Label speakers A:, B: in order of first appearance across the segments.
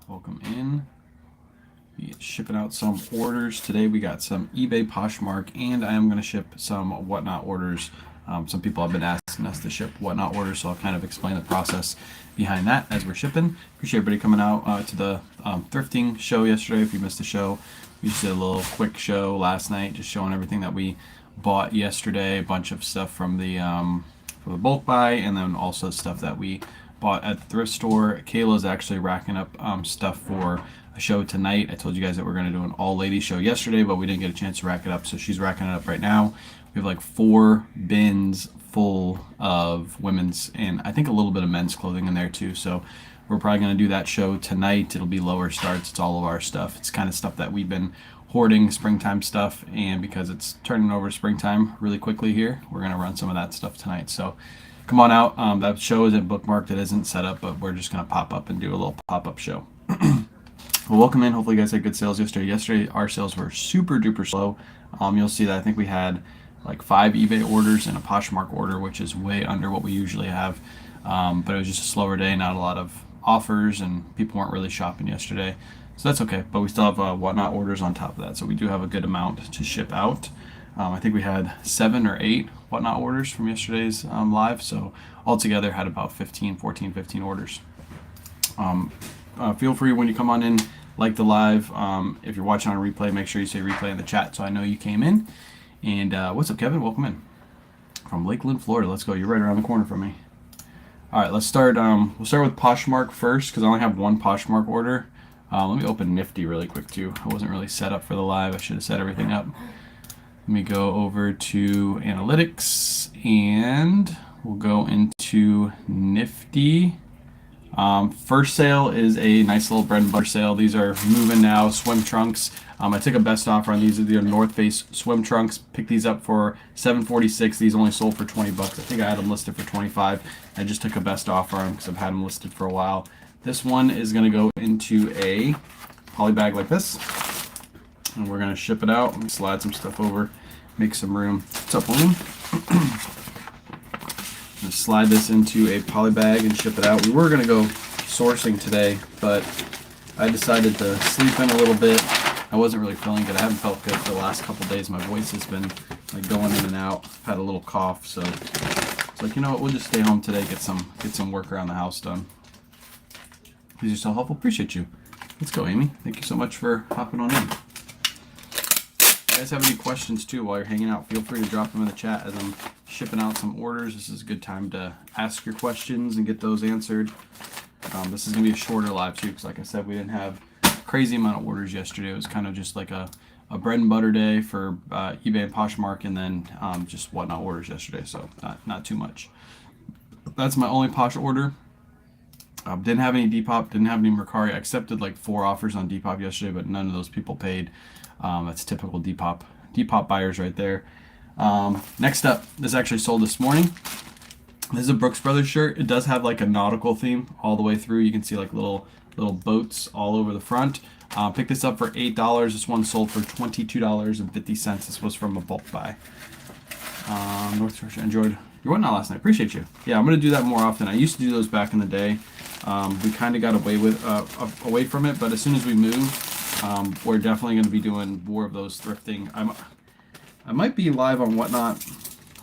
A: Welcome in. We shipping out some orders today. We got some eBay, Poshmark, and I am going to ship some whatnot orders. Some people have been asking us to ship whatnot orders, so I'll kind of explain the process behind that as we're shipping. Appreciate everybody coming out to the thrifting show yesterday. If you missed the show, we just did a little quick show last night, just showing everything that we bought yesterday. A bunch of stuff from the for the bulk buy, and then also stuff that we bought at the thrift store. Kayla's actually racking up stuff for a show tonight. I told you guys that we're going to do an all-ladies show yesterday, but we didn't get a chance to rack it up, so she's racking it up right now. We have like 4 bins full of women's and I think a little bit of men's clothing in there too. So we're probably going to do that show tonight. It'll be lower starts. It's all of our stuff. It's kind of stuff that we've been hoarding, springtime stuff, and because it's turning over to springtime really quickly here, we're going to run some of that stuff tonight. So come on out. That show isn't bookmarked. It isn't set up, but we're just going to pop up and do a little pop-up show. Well, welcome in. Hopefully you guys had good sales yesterday. Yesterday, our sales were super duper slow. You'll see that I think we had like 5 eBay orders and a Poshmark order, which is way under what we usually have. But it was just a slower day, not a lot of offers, and people weren't really shopping yesterday. So that's okay. But we still have whatnot orders on top of that. So we do have a good amount to ship out. I think we had 7 or 8 whatnot orders from yesterday's live. So altogether had about 15 orders. Feel free when you come on in, like the live. If you're watching on a replay, make sure you say replay in the chat so I know you came in. And what's up, Kevin? Welcome in from Lakeland, Florida. Let's go. You're right around the corner from me. All right, let's start. We'll start with Poshmark first because I only have one Poshmark order. Let me open Nifty really quick too. I wasn't really set up for the live. I should have set everything up. Let me go over to analytics and we'll go into Nifty. First sale is a nice little bread and butter sale. These are moving now, swim trunks. I took a best offer on these. Are the North Face swim trunks. Picked these up for $7.46. These only sold for $20. I think I had them listed for $25. I just took a best offer on them because I've had them listed for a while. This one is going to go into a poly bag like this, and we're going to ship it out. Let me slide some stuff over, make some room. What's up, William? Just slide this into a poly bag and ship it out. We were going to go sourcing today, but I decided to sleep in a little bit. I wasn't really feeling good. I haven't felt good for the last couple of days. My voice has been like going in and out. I've had a little cough, so it's like, you know what, we'll just stay home today, get some work around the house done. These are so helpful. Appreciate you. Let's go, Amy. Thank you so much for hopping on in. If you guys have any questions too while you're hanging out, feel free to drop them in the chat as I'm shipping out some orders. This is a good time to ask your questions and get those answered. This is going to be a shorter live too because like I said, we didn't have a crazy amount of orders yesterday. It was kind of just like a bread and butter day for eBay and Poshmark, and then just whatnot orders yesterday, so not too much. That's my only Posh order. Didn't have any Depop, didn't have any Mercari. I accepted like 4 offers on Depop yesterday, but none of those people paid. That's typical Depop buyers right there. Next up, this actually sold this morning. This is a Brooks Brothers shirt. It does have like a nautical theme all the way through. You can see like little boats all over the front. Picked this up for $8. This one sold for $22.50. This was from a bulk buy. North Georgia, enjoyed your whatnot last night. Appreciate you. Yeah, I'm gonna do that more often. I used to do those back in the day. We kind of got away from it, but as soon as we move, we're definitely going to be doing more of those thrifting. I might be live on whatnot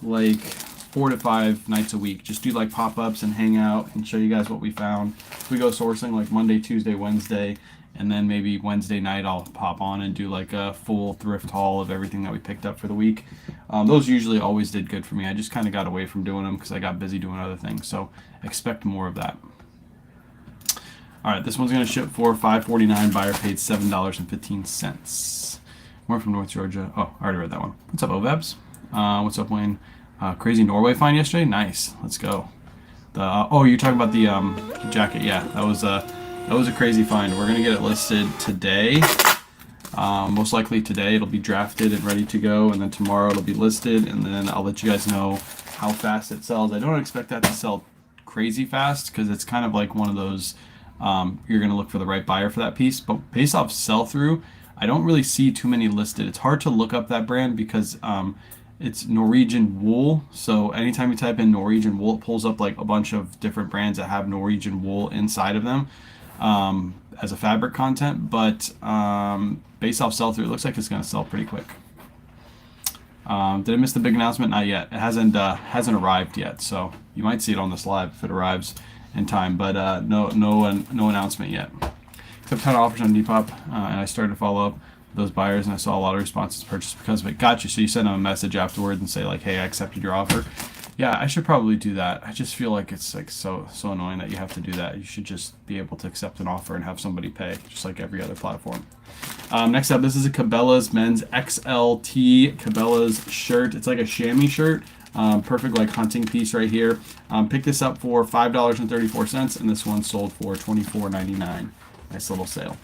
A: like 4 to 5 nights a week. Just do like pop-ups and hang out and show you guys what we found. We go sourcing like Monday, Tuesday, Wednesday, and then maybe Wednesday night I'll pop on and do like a full thrift haul of everything that we picked up for the week. Those usually always did good for me. I just kind of got away from doing them because I got busy doing other things. So expect more of that. All right, this one's going to ship for $5.49. Buyer paid $7.15. More from North Georgia. Oh, I already read that one. What's up, Ovabs? What's up, Wayne? Crazy Norway find yesterday. Nice. Let's go. Oh, you're talking about the jacket? Yeah, that was a crazy find. We're gonna get it listed today. Most likely today it'll be drafted and ready to go, and then tomorrow it'll be listed, and then I'll let you guys know how fast it sells. I don't expect that to sell crazy fast because it's kind of like one of those. You're going to look for the right buyer for that piece, but based off sell-through, I don't really see too many listed. It's hard to look up that brand because it's Norwegian wool. So anytime you type in Norwegian wool, it pulls up like a bunch of different brands that have Norwegian wool inside of them. as a fabric content, but based off sell-through, it looks like it's going to sell pretty quick. Did I miss the big announcement? Not yet. It hasn't arrived yet, so you might see it on this live if it arrives in time. But no announcement yet. Except a ton of offers on Depop, and I started to follow up those buyers, and I saw a lot of responses to purchase because of it. Got you. So you send them a message afterwards and say like, "Hey, I accepted your offer." Yeah, I should probably do that. I just feel like it's like so annoying that you have to do that. You should just be able to accept an offer and have somebody pay, just like every other platform. Next up, this is a Cabela's men's XLT Cabela's shirt. It's like a chamois shirt. Perfect like hunting piece right here. Picked this up for $5.34, and this one sold for $24.99. Nice little sale.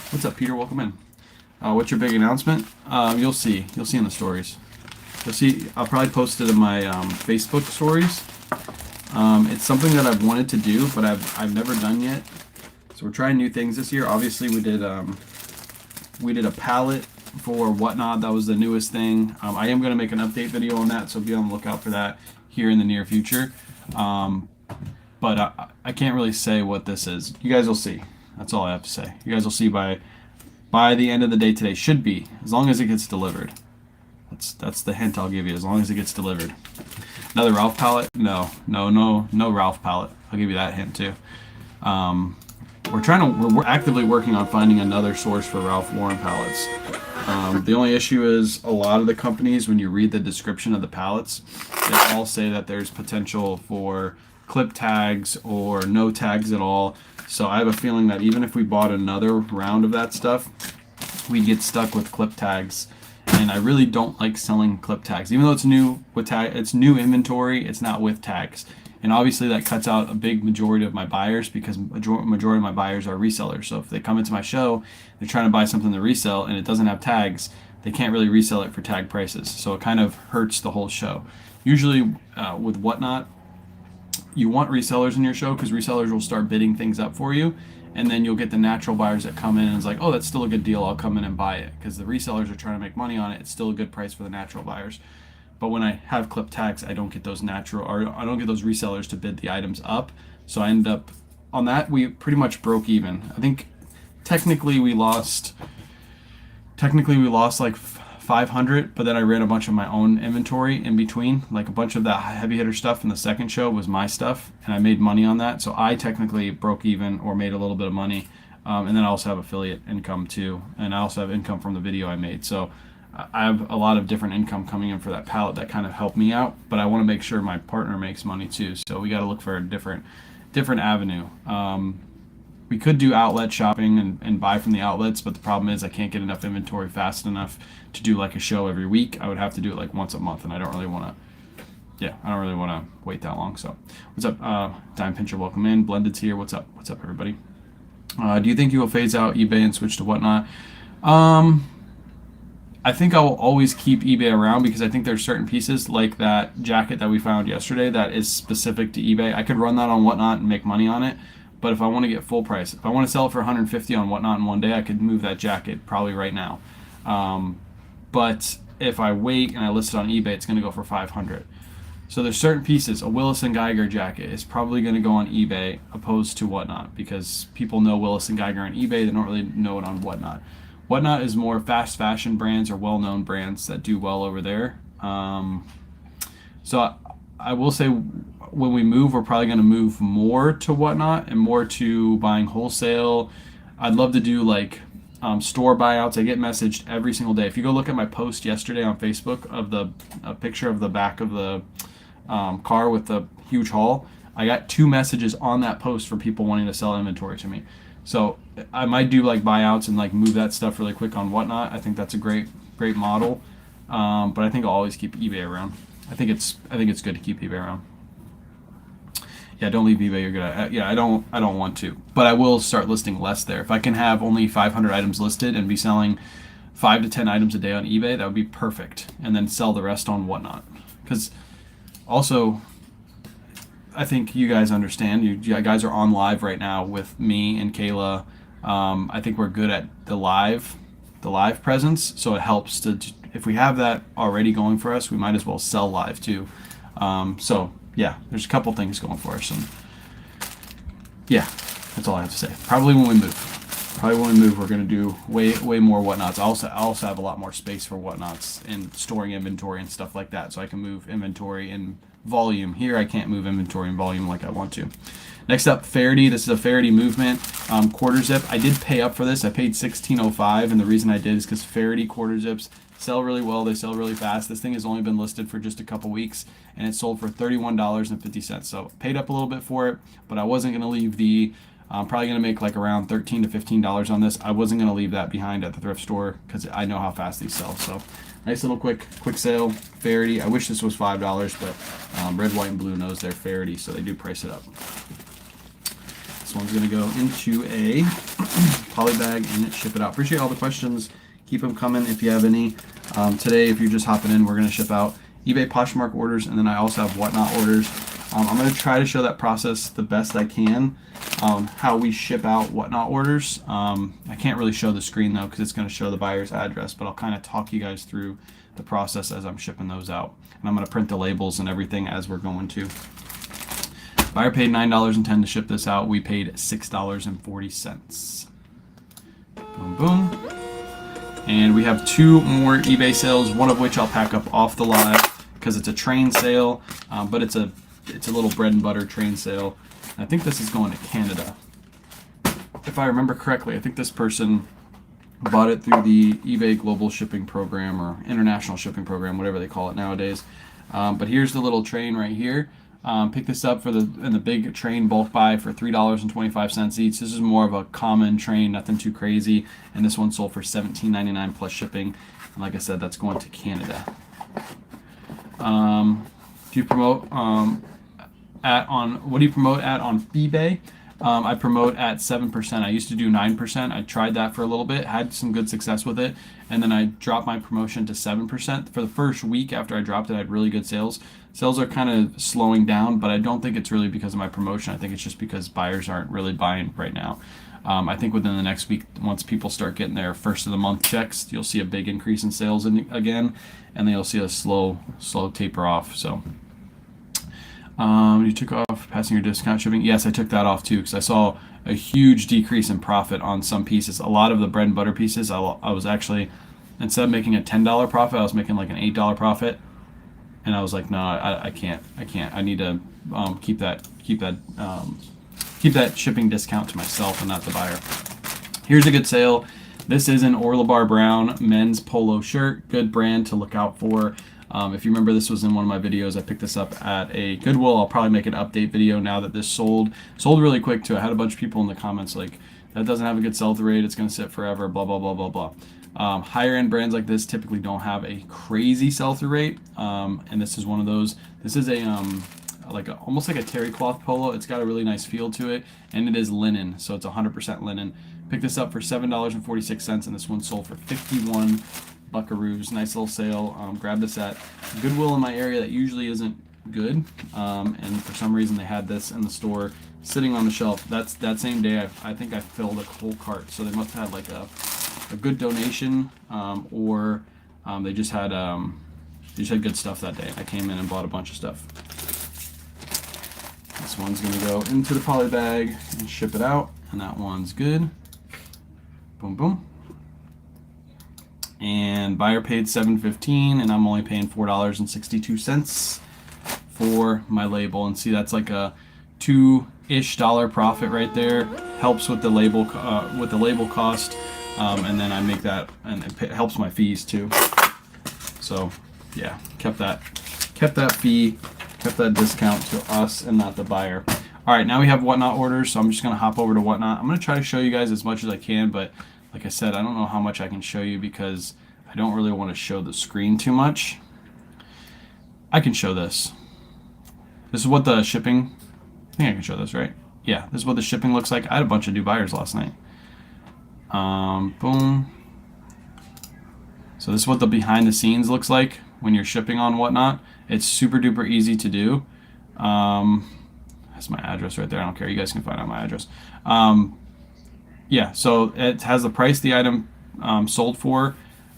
A: What's up, Peter? Welcome in. What's your big announcement? You'll see in the stories. You'll see. I'll probably post it in my Facebook stories. It's something that I've wanted to do, but I've never done yet. So we're trying new things this year. Obviously, we did a pallet for Whatnot. That was the newest thing. I am going to make an update video on that, so be on the lookout for that here in the near future. But I can't really say what this is. You guys will see. That's all I have to say. You guys will see by the end of the day today. Should be, as long as it gets delivered. That's the hint I'll give you. As long as it gets delivered. Another Ralph pallet? No Ralph pallet. I'll give you that hint too. We're actively working on finding another source for Ralph Lauren pallets. The only issue is a lot of the companies, when you read the description of the pallets, they all say that there's potential for clip tags or no tags at all. So I have a feeling that even if we bought another round of that stuff, we'd get stuck with clip tags. And I really don't like selling clip tags, even though it's new with it's new inventory. It's not with tags, and obviously that cuts out a big majority of my buyers because majority of my buyers are resellers. So if they come into my show, they're trying to buy something to resell, and it doesn't have tags, they can't really resell it for tag prices. So it kind of hurts the whole show. Usually with Whatnot, you want resellers in your show because resellers will start bidding things up for you. And then you'll get the natural buyers that come in and it's like, oh, that's still a good deal. I'll come in and buy it. Because the resellers are trying to make money on it. It's still a good price for the natural buyers. But when I have clip tags, I don't get those I don't get those resellers to bid the items up. So I end up, on that, we pretty much broke even. I think technically we lost like 500, but then I ran a bunch of my own inventory in between. Like a bunch of that heavy hitter stuff in the second show was my stuff, and I made money on that. So I technically broke even or made a little bit of money. And then I also have affiliate income too, and I also have income from the video I made. So I have a lot of different income coming in for that pallet that kind of helped me out, but I want to make sure my partner makes money too. So we got to look for a different avenue. We could do outlet shopping and buy from the outlets, but the problem is I can't get enough inventory fast enough to do like a show every week. I would have to do it like once a month, and I don't really want to wait that long. So what's up, Dime Pincher? Welcome in. Blended's here. What's up everybody? Do you think you will phase out eBay and switch to Whatnot? I think I will always keep eBay around because I think there's certain pieces like that jacket that we found yesterday that is specific to eBay. I could run that on Whatnot and make money on it, but if I want to get full price, if I want to sell it for $150 on Whatnot in one day, I could move that jacket probably right now. But if I wait and I list it on eBay, it's going to go for $500. So there's certain pieces. A Willis & Geiger jacket is probably going to go on eBay opposed to Whatnot because people know Willis & Geiger on eBay. They don't really know it on Whatnot. Whatnot is more fast fashion brands or well-known brands that do well over there. So I will say when we move, we're probably going to move more to Whatnot and more to buying wholesale. I'd love to do like store buyouts. I get messaged every single day. If you go look at my post yesterday on Facebook of a picture of the back of the car with the huge haul, I got 2 messages on that post for people wanting to sell inventory to me. So I might do like buyouts and like move that stuff really quick on Whatnot. I think that's a great model. But I think I'll always keep eBay around. I think it's good to keep eBay around. Yeah, don't leave eBay. You're good. Yeah, I don't want to, but I will start listing less there. If I can have only 500 items listed and be selling 5 to 10 items a day on eBay, that would be perfect. And then sell the rest on Whatnot. Because also, I think you guys understand. You guys are on live right now with me and Kayla. I think we're good at the live presence, so it helps to. If we have that already going for us, we might as well sell live too. So yeah, there's a couple things going for us, and yeah, That's all I have to say. Probably when we move. Probably when we move, we're going to do way more whatnots. I also have a lot more space for whatnots and storing inventory and stuff like that, so I can move inventory in volume. Here, I can't move inventory in volume like I want to. Next up, Faraday. This is a Faraday movement quarter zip. I did pay up for this. I paid $16.05, and the reason I did is because Faraday quarter zips sell really well. They sell really fast. This thing has only been listed for just a couple weeks, and it sold for $31.50. So paid up a little bit for it, but I wasn't going to leave the. I'm probably going to make like around $13 to $15 on this. I wasn't going to leave that behind at the thrift store because I know how fast these sell. So nice little quick sale. Faraday. I wish this was $5, but red, white, and blue knows they're Faraday, so they do price it up. This one's going to go into a poly bag and ship it out. Appreciate all the questions. Keep them coming if you have any. Today, if you're just hopping in, we're going to ship out eBay Poshmark orders, and then I also have whatnot orders. I'm going to try to show that process the best I can, how we ship out whatnot orders. I can't really show the screen though because it's going to show the buyer's address, but I'll kind of talk you guys through the process as I'm shipping those out. And I'm going to print the labels and everything as we're going to. Buyer paid $9.10 to ship this out. We paid $6.40. Boom, boom. And we have 2 more eBay sales, one of which I'll pack up off the lot because it's a train sale, but it's a little bread and butter train sale. I think this is going to Canada. If I remember correctly, I think this person bought it through the eBay Global Shipping Program or International Shipping Program, whatever they call it nowadays. But here's the little train right here. Pick this up in the big train bulk buy for $3.25 each. This is more of a common train, nothing too crazy. And this one sold for $17.99 plus shipping. And like I said, that's going to Canada. Do you promote what do you promote at on eBay? I promote at 7%. I used to do 9%. I tried that for a little bit, had some good success with it, and then I dropped my promotion to 7%. For the first week after I dropped it, I had really good sales. Sales are kind of slowing down, but I don't think it's really because of my promotion. I think it's just because buyers aren't really buying right now. I think within the next week, once people start getting their first of the month checks, you'll see a big increase in sales again, and then you'll see a slow taper off. So you took off passing your discount shipping. Yes, I took that off too because I saw a huge decrease in profit on some pieces. A lot of the bread and butter pieces, I was actually, instead of making a $10 profit, I was making like an $8 profit, and I was like, no, I can't. I need to keep that shipping discount to myself and not the buyer. Here's a good sale. This is an Orlebar Brown men's polo shirt. Good brand to look out for. If you remember, this was in one of my videos. I picked this up at a Goodwill. I'll probably make an update video now that this sold really quick too. I had a bunch of people in the comments like, that doesn't have a good sell-through rate. It's going to sit forever, blah, blah, blah, blah, blah. Higher end brands like this typically don't have a crazy sell-through rate. And this is one of those. This is almost like a terry cloth polo. It's got a really nice feel to it, and it is linen, so it's 100% linen. Picked this up for $7.46, and this one sold for 51 buckaroos. Nice little sale. Grabbed this at Goodwill in my area that usually isn't good, and for some reason they had this in the store sitting on the shelf. That same day I think I filled a whole cart, so they must have had like a good donation, or they just had good stuff that day. I came in and bought a bunch of stuff. This one's going to go into the poly bag and ship it out, and that one's good. Boom, boom. And buyer paid $7.15, and I'm only paying $4.62 for my label. And see, that's like a $2-ish profit right there. Helps with the label cost, and then I make that, and it helps my fees too. So yeah, kept that fee. Kept that discount to us and not the buyer. All right, now we have whatnot orders, so I'm just gonna hop over to whatnot. I'm gonna try to show you guys as much as I can, but like I said, I don't know how much I can show you because I don't really want to show the screen too much. I can show this. This is what the shipping, I think I can show this, right? Yeah, this is what the shipping looks like. I had a bunch of new buyers last night. Boom. So this is what the behind the scenes looks like when you're shipping on whatnot. It's super duper easy to do. That's my address right there. I don't care. You guys can find out my address. Yeah, so it has the price the item sold for.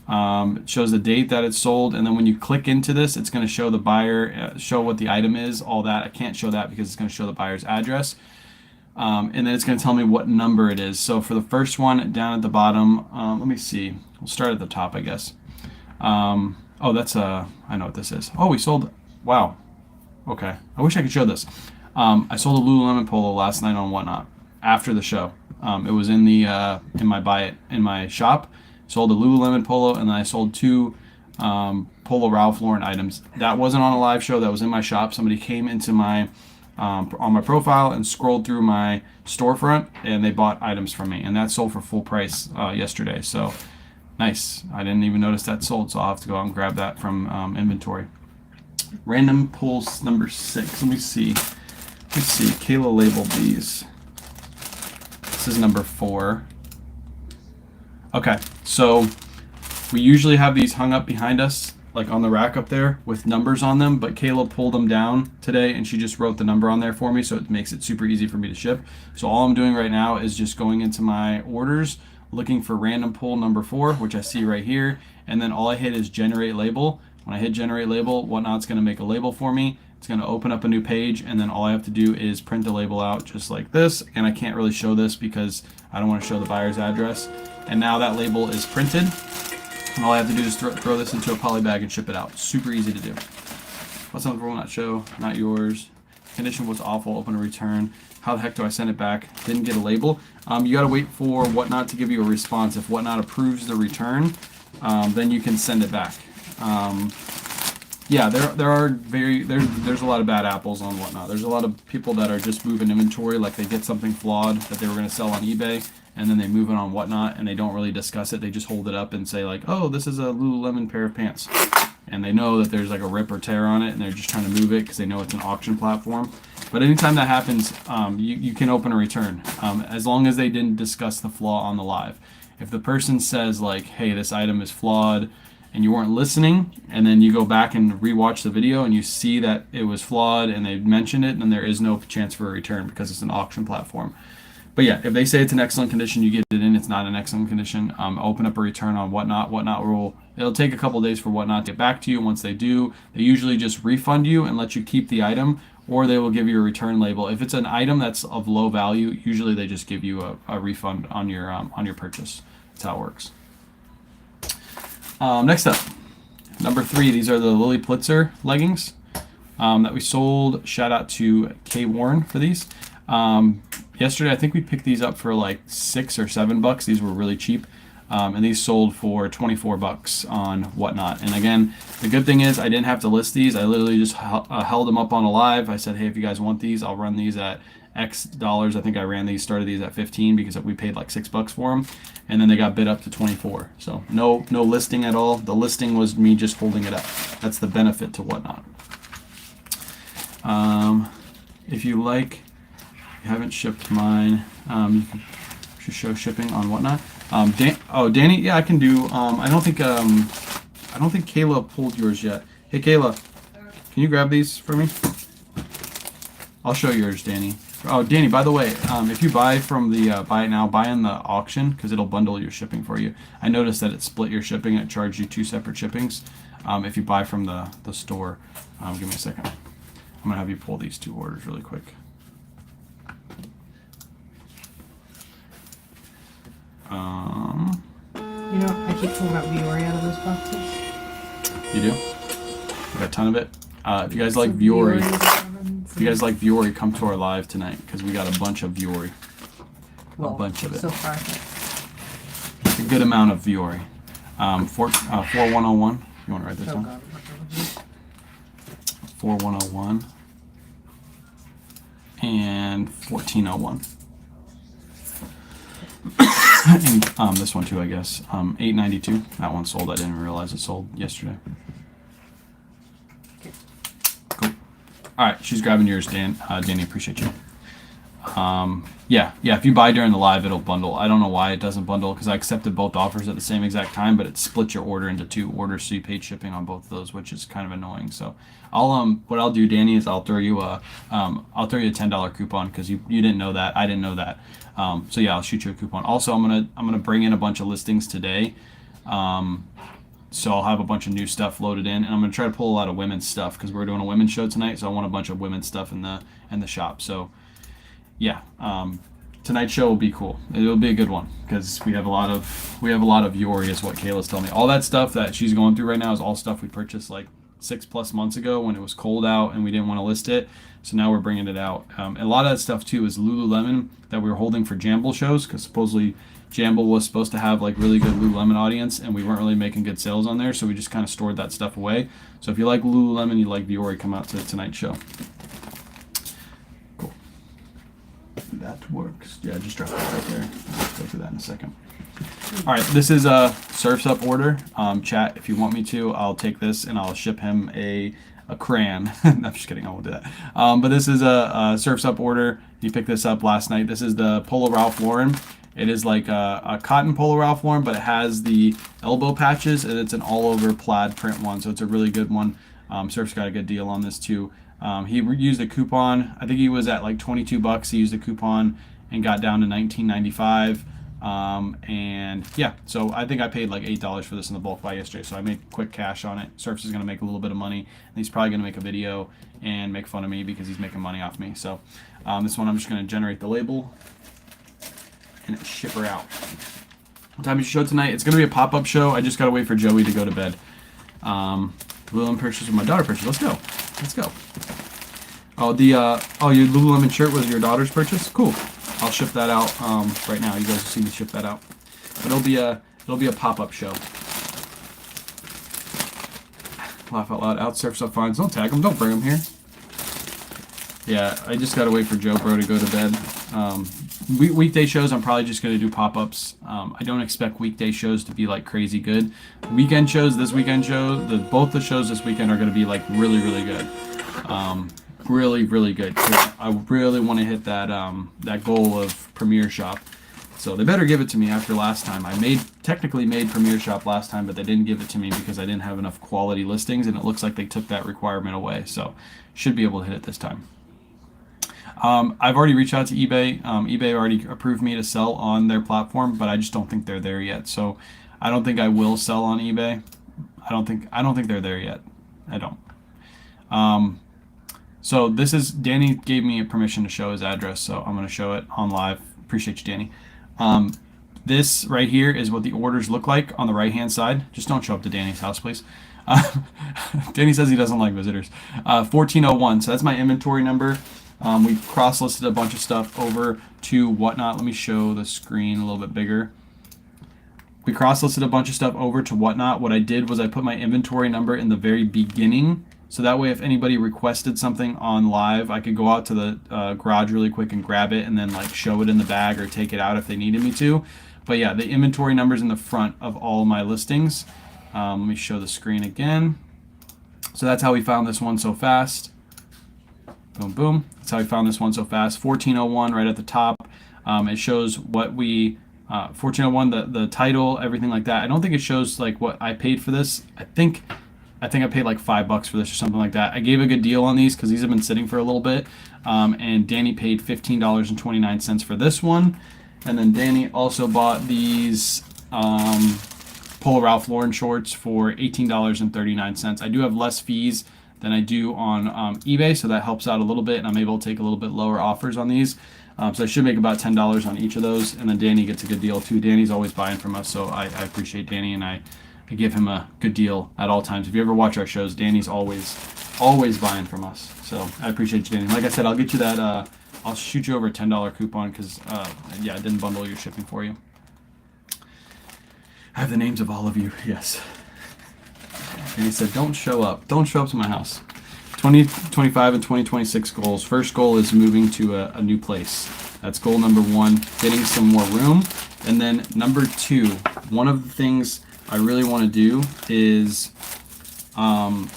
A: It shows the date that it's sold, and then when you click into this, it's going to show the buyer, show what the item is, all that. I can't show that because it's going to show the buyer's address. and then it's going to tell me what number it is. So for the first one down at the bottom, let me see. We'll start at the top, I guess. Oh, that's I know what this is. Oh, we sold. Wow. Okay. I wish I could show this. I sold a Lululemon polo last night on Whatnot after the show. It was in the in my shop. Sold a Lululemon polo, and then I sold 2 Polo Ralph Lauren items. That wasn't on a live show. That was in my shop. Somebody came into my on my profile and scrolled through my storefront, and they bought items from me, and that sold for full price yesterday. So nice. I didn't even notice that sold, so I'll have to go out and grab that from inventory. Random pulls number 6. Let me see. Let's see. Kayla labeled these. This is number 4. Okay, so we usually have these hung up behind us, like on the rack up there with numbers on them, but Kayla pulled them down today and she just wrote the number on there for me, so it makes it super easy for me to ship. So all I'm doing right now is just going into my orders, looking for random pull number 4, which I see right here, and then all I hit is generate label. When I hit generate label, Whatnot's going to make a label for me. It's going to open up a new page, and then all I have to do is print the label out just like this, and I can't really show this because I don't want to show the buyer's address. And now that label is printed, and all I have to do is throw this into a poly bag and ship it out. Super easy to do. What's on the Will Not Show? Not yours. Condition was awful. Open a return. How the heck do I send it back? Didn't get a label. You got to wait for Whatnot to give you a response. If Whatnot approves the return, then you can send it back. Yeah, there's a lot of bad apples on Whatnot. There's a lot of people that are just moving inventory, like they get something flawed that they were going to sell on eBay, and then they move it on Whatnot, and they don't really discuss it. They just hold it up and say like, oh, this is a Lululemon pair of pants. And they know that there's like a rip or tear on it, and they're just trying to move it because they know it's an auction platform. But anytime that happens, you can open a return, as long as they didn't discuss the flaw on the live. If the person says like, hey, this item is flawed, and you weren't listening, and then you go back and rewatch the video and you see that it was flawed and they mentioned it, then there is no chance for a return because it's an auction platform. But yeah, if they say it's in excellent condition, you get it in. It's not in excellent condition. Open up a return on Whatnot. It'll take a couple days for Whatnot to get back to you. Once they do, they usually just refund you and let you keep the item, or they will give you a return label. If it's an item that's of low value, usually they just give you a refund on your purchase. That's how it works. Next up, number 3. These are the Lily Pulitzer leggings that we sold. Shout out to Kay Warren for these. Yesterday, I think we picked these up for like $6 or $7. These were really cheap, and these sold for $24 on Whatnot. And again, the good thing is I didn't have to list these. I literally just held them up on a live. I said, hey, if you guys want these, I'll run these at X dollars. I think I started these at 15 because we paid like $6 for them, and then they got bid up to 24. So no listing at all. The listing was me just holding it up. That's the benefit to Whatnot. If you haven't shipped mine, you should show shipping on Whatnot. Danny, yeah, I can do. I don't think Kayla pulled yours yet. Hey Kayla, can you grab these for me? I'll show yours, Danny. Oh, Danny, by the way, if you buy from the buy it now, buy in the auction, because it'll bundle your shipping for you. I noticed that it split your shipping. It charged you 2 separate shippings. If you buy from the store, give me a second. I'm going to have you pull these 2 orders really quick.
B: You know, I keep pulling out Viore out of those boxes.
A: You do? I got a ton of it. If you guys like Viore, come to our live tonight because we got a bunch of Viore.
B: Well,
A: a bunch of it.
B: So far.
A: A good amount of Viore. 4101. You want to write this down?
B: God.
A: 4101 and 1401. And this one too, I guess. 892. That one sold. I didn't realize it sold yesterday.
B: Okay.
A: Cool. All right, she's grabbing yours, Danny. Appreciate you. Yeah. If you buy during the live, it'll bundle. I don't know why it doesn't bundle because I accepted both offers at the same exact time, but it split your order into 2 orders, so you paid shipping on both of those, which is kind of annoying. So what I'll do, Danny, is I'll throw you a $10 coupon because you didn't know that. I didn't know that. So yeah, I'll shoot you a coupon. Also, I'm gonna bring in a bunch of listings today. So I'll have a bunch of new stuff loaded in, and I'm gonna try to pull a lot of women's stuff because we're doing a women's show tonight. So I want a bunch of women's stuff in the shop. So yeah, tonight's show will be cool. It'll be a good one because we have a lot of Yori, is what Kayla's telling me. All that stuff that she's going through right now is all stuff we purchased like 6+ months ago when it was cold out and we didn't want to list it. So now we're bringing it out. And a lot of that stuff too is Lululemon that we were holding for Jamble shows, because supposedly Jamble was supposed to have like really good Lululemon audience, and we weren't really making good sales on there, so we just kind of stored that stuff away. So if you like Lululemon, you like Viore, come out to tonight's show. Cool. That works. Yeah, just drop it right there. Let's go through that in a second. All right, this is a Surf's Up order. Chat, if you want me to, I'll take this and I'll ship him a crayon. No, I'm just kidding, I won't do that. But this is a Surf's Up order. He picked this up last night. This is the Polo Ralph Lauren. It is like a cotton Polo Ralph Lauren, but it has the elbow patches, and it's an all-over plaid print one, so it's a really good one. Surf's got a good deal on this too. He used a coupon. I think he was at like $22. He used a coupon and got down to $19.95. And yeah, so I think I paid like $8 for this in the bulk buy yesterday, so I made quick cash on it. Surfs is going to make a little bit of money, and he's probably going to make a video and make fun of me because he's making money off me. So this one I'm just going to generate the label and ship her out. What time is your show tonight? It's going to be a pop-up show. I just got to wait for Joey to go to bed. Lululemon purchase with my daughter purchase. Let's go. Let's go. Oh, your Lululemon shirt was your daughter's purchase? Cool. I'll ship that out right now. You guys will see me ship that out. But it'll be a pop-up show. Laugh out loud. Out Surf's Up fines. Don't tag them. Don't bring them here. Yeah, I just gotta wait for Joe Bro to go to bed. Weekday shows, I'm probably just gonna do pop-ups. I don't expect weekday shows to be like crazy good. Weekend shows, both the shows this weekend are gonna be like really, really good. Really good. I really want to hit that goal of Premiere Shop. So they better give it to me after last time. I technically made Premiere Shop last time, but they didn't give it to me because I didn't have enough quality listings, and it looks like they took that requirement away. So should be able to hit it this time. I've already reached out to eBay. eBay already approved me to sell on their platform, but I just don't think they're there yet. So I don't think I will sell on eBay. I don't think they're there yet. I don't. So this is, Danny gave me a permission to show his address, so I'm going to show it on live. Appreciate you, Danny. This right here is what the orders look like on the right-hand side. Just don't show up to Danny's house, please. Danny says he doesn't like visitors. 1401, so that's my inventory number. We cross-listed a bunch of stuff over to Whatnot. Let me show the screen a little bit bigger. We cross-listed a bunch of stuff over to Whatnot. What I did was I put my inventory number in the very beginning, so that way if anybody requested something on live, I could go out to the garage really quick and grab it and then like show it in the bag or take it out if they needed me to. But yeah, the inventory number's in the front of all my listings. Let me show the screen again. So that's how we found this one so fast. Boom, boom. That's how we found this one so fast. 1401 right at the top. It shows what we 1401, the title, everything like that. I don't think it shows like what I paid for this. I think I paid like $5 for this or something like that. I gave a good deal on these because these have been sitting for a little bit. And Danny paid $15.29 for this one. And then Danny also bought these Polo Ralph Lauren shorts for $18.39. I do have less fees than I do on eBay, so that helps out a little bit, and I'm able to take a little bit lower offers on these. So I should make about $10 on each of those, and then Danny gets a good deal too. Danny's always buying from us, so I appreciate Danny, and I give him a good deal at all times. If you ever watch our shows, Danny's always buying from us. So I appreciate you, Danny. Like I said, I'll get you that. I'll shoot you over a $10 coupon because yeah, I didn't bundle your shipping for you. I have the names of all of you. Yes. And he said, don't show up to my house. 2025 and 2026 goals. First goal is moving to a new place. That's goal number 1, getting some more room. And then number 2, one of the things I really want to do is I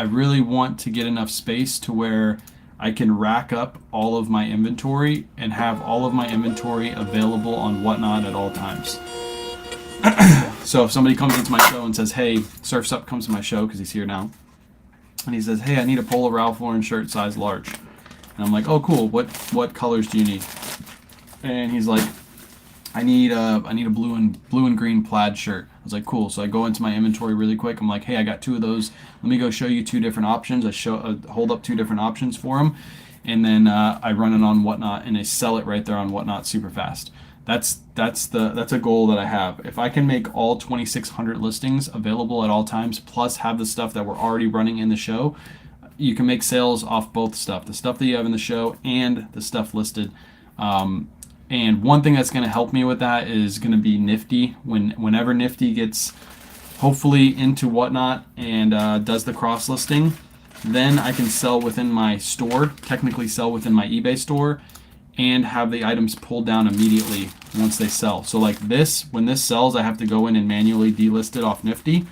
A: really want to get enough space to where I can rack up all of my inventory and have all of my inventory available on Whatnot at all times. So if somebody comes into my show and says, hey, Surf's Up comes to my show because he's here now, and he says, hey, I need a Polo Ralph Lauren shirt size large. And I'm like, oh, cool. What colors do you need? And he's like, I need a blue and green plaid shirt. I was like, cool. So I go into my inventory really quick. I'm like, hey, I got 2 of those. Let me go show you 2 different options. I hold up 2 different options for him. and then I run it on Whatnot and I sell it right there on Whatnot super fast. That's a goal that I have. If I can make all 2,600 listings available at all times, plus have the stuff that we're already running in the show, you can make sales off both stuff, the stuff that you have in the show and the stuff listed. And one thing that's going to help me with that is going to be Nifty. Whenever Nifty gets hopefully into Whatnot and does the cross listing, then I can sell within my store, technically sell within my eBay store, and have the items pulled down immediately once they sell. So like this, when this sells, I have to go in and manually delist it off Nifty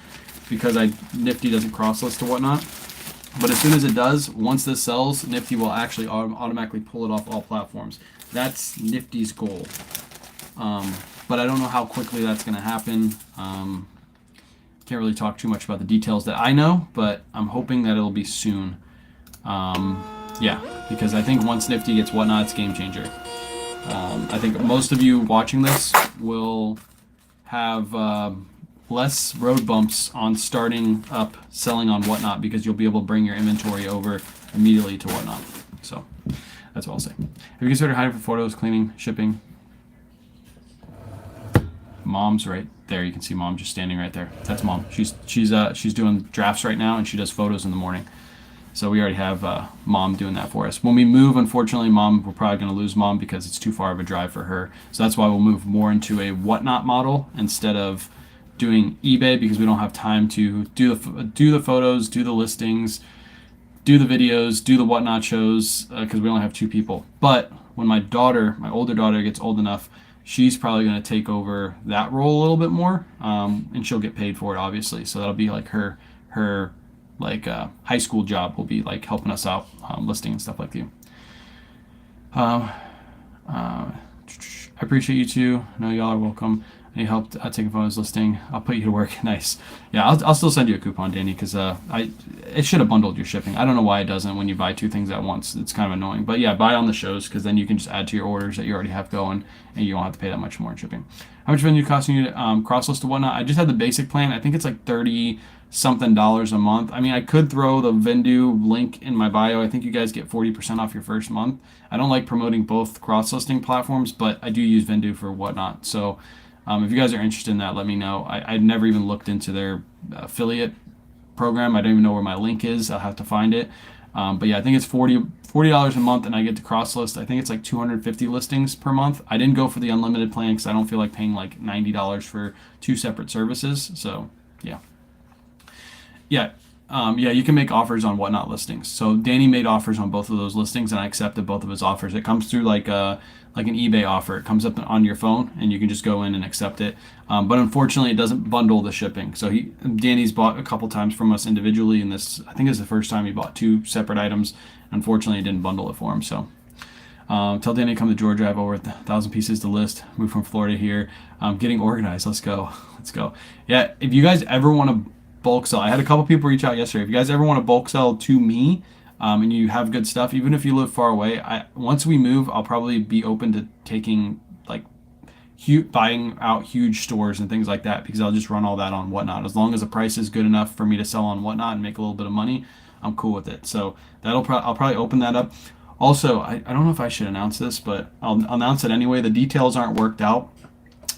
A: because Nifty doesn't cross list to Whatnot. But as soon as it does, once this sells, Nifty will actually automatically pull it off all platforms. That's Nifty's goal. But I don't know how quickly that's going to happen. Can't really talk too much about the details that I know, but I'm hoping that it'll be soon. Yeah, because I think once Nifty gets Whatnot, it's game changer. I think most of you watching this will have less road bumps on starting up selling on Whatnot because you'll be able to bring your inventory over immediately to Whatnot. So that's what I'll say. Have you considered hiding for photos, cleaning, shipping? Mom's right there. You can see Mom just standing right there. That's Mom. She's doing drafts right now, and she does photos in the morning. So we already have Mom doing that for us. When we move, unfortunately, we're probably going to lose Mom because it's too far of a drive for her. So that's why we'll move more into a Whatnot model instead of doing eBay, because we don't have time to do the photos, do the listings, do the videos, do the Whatnot shows, because we only have 2 people. But when my older daughter gets old enough, she's probably going to take over that role a little bit more, and she'll get paid for it, obviously. So that'll be like her high school job will be like helping us out, listing and stuff like you. I appreciate you too. I know y'all are welcome. I need help taking photos listing. I'll put you to work. Nice. Yeah, I'll still send you a coupon, Danny, because it should have bundled your shipping. I don't know why it doesn't when you buy 2 things at once. It's kind of annoying. But yeah, buy on the shows because then you can just add to your orders that you already have going and you don't have to pay that much more in shipping. How much revenue costing you to cross list to Whatnot? I just had the basic plan. I think it's like $30 something a month. I mean, I could throw the Vendu link in my bio. I think you guys get 40% off your first month. I don't like promoting both cross listing platforms, but I do use Vendu for Whatnot. So if you guys are interested in that, let me know. I'd never even looked into their affiliate program. I don't even know where my link is. I'll have to find it. But yeah, I think it's $40 a month, and I get to cross list. I think it's like 250 listings per month. I didn't go for the unlimited plan because I don't feel like paying like $90 for 2 separate services. So yeah. Yeah, you can make offers on Whatnot listings. So Danny made offers on both of those listings, and I accepted both of his offers. It comes through like an eBay offer. It comes up on your phone, and you can just go in and accept it. But unfortunately, it doesn't bundle the shipping. So Danny's bought a couple times from us individually, and I think this is the first time he bought 2 separate items. Unfortunately, it didn't bundle it for him. So tell Danny to come to Georgia. I have over 1,000 pieces to list. Moved from Florida here. Getting organized. Let's go. Yeah, if you guys ever want to bulk sell. I had a couple people reach out yesterday. If you guys ever want to bulk sell to me, and you have good stuff, even if you live far away, once we move, I'll probably be open to taking buying out huge stores and things like that, because I'll just run all that on Whatnot. As long as the price is good enough for me to sell on Whatnot and make a little bit of money, I'm cool with it. So I'll probably open that up. Also, I don't know if I should announce this, but I'll announce it anyway. The details aren't worked out,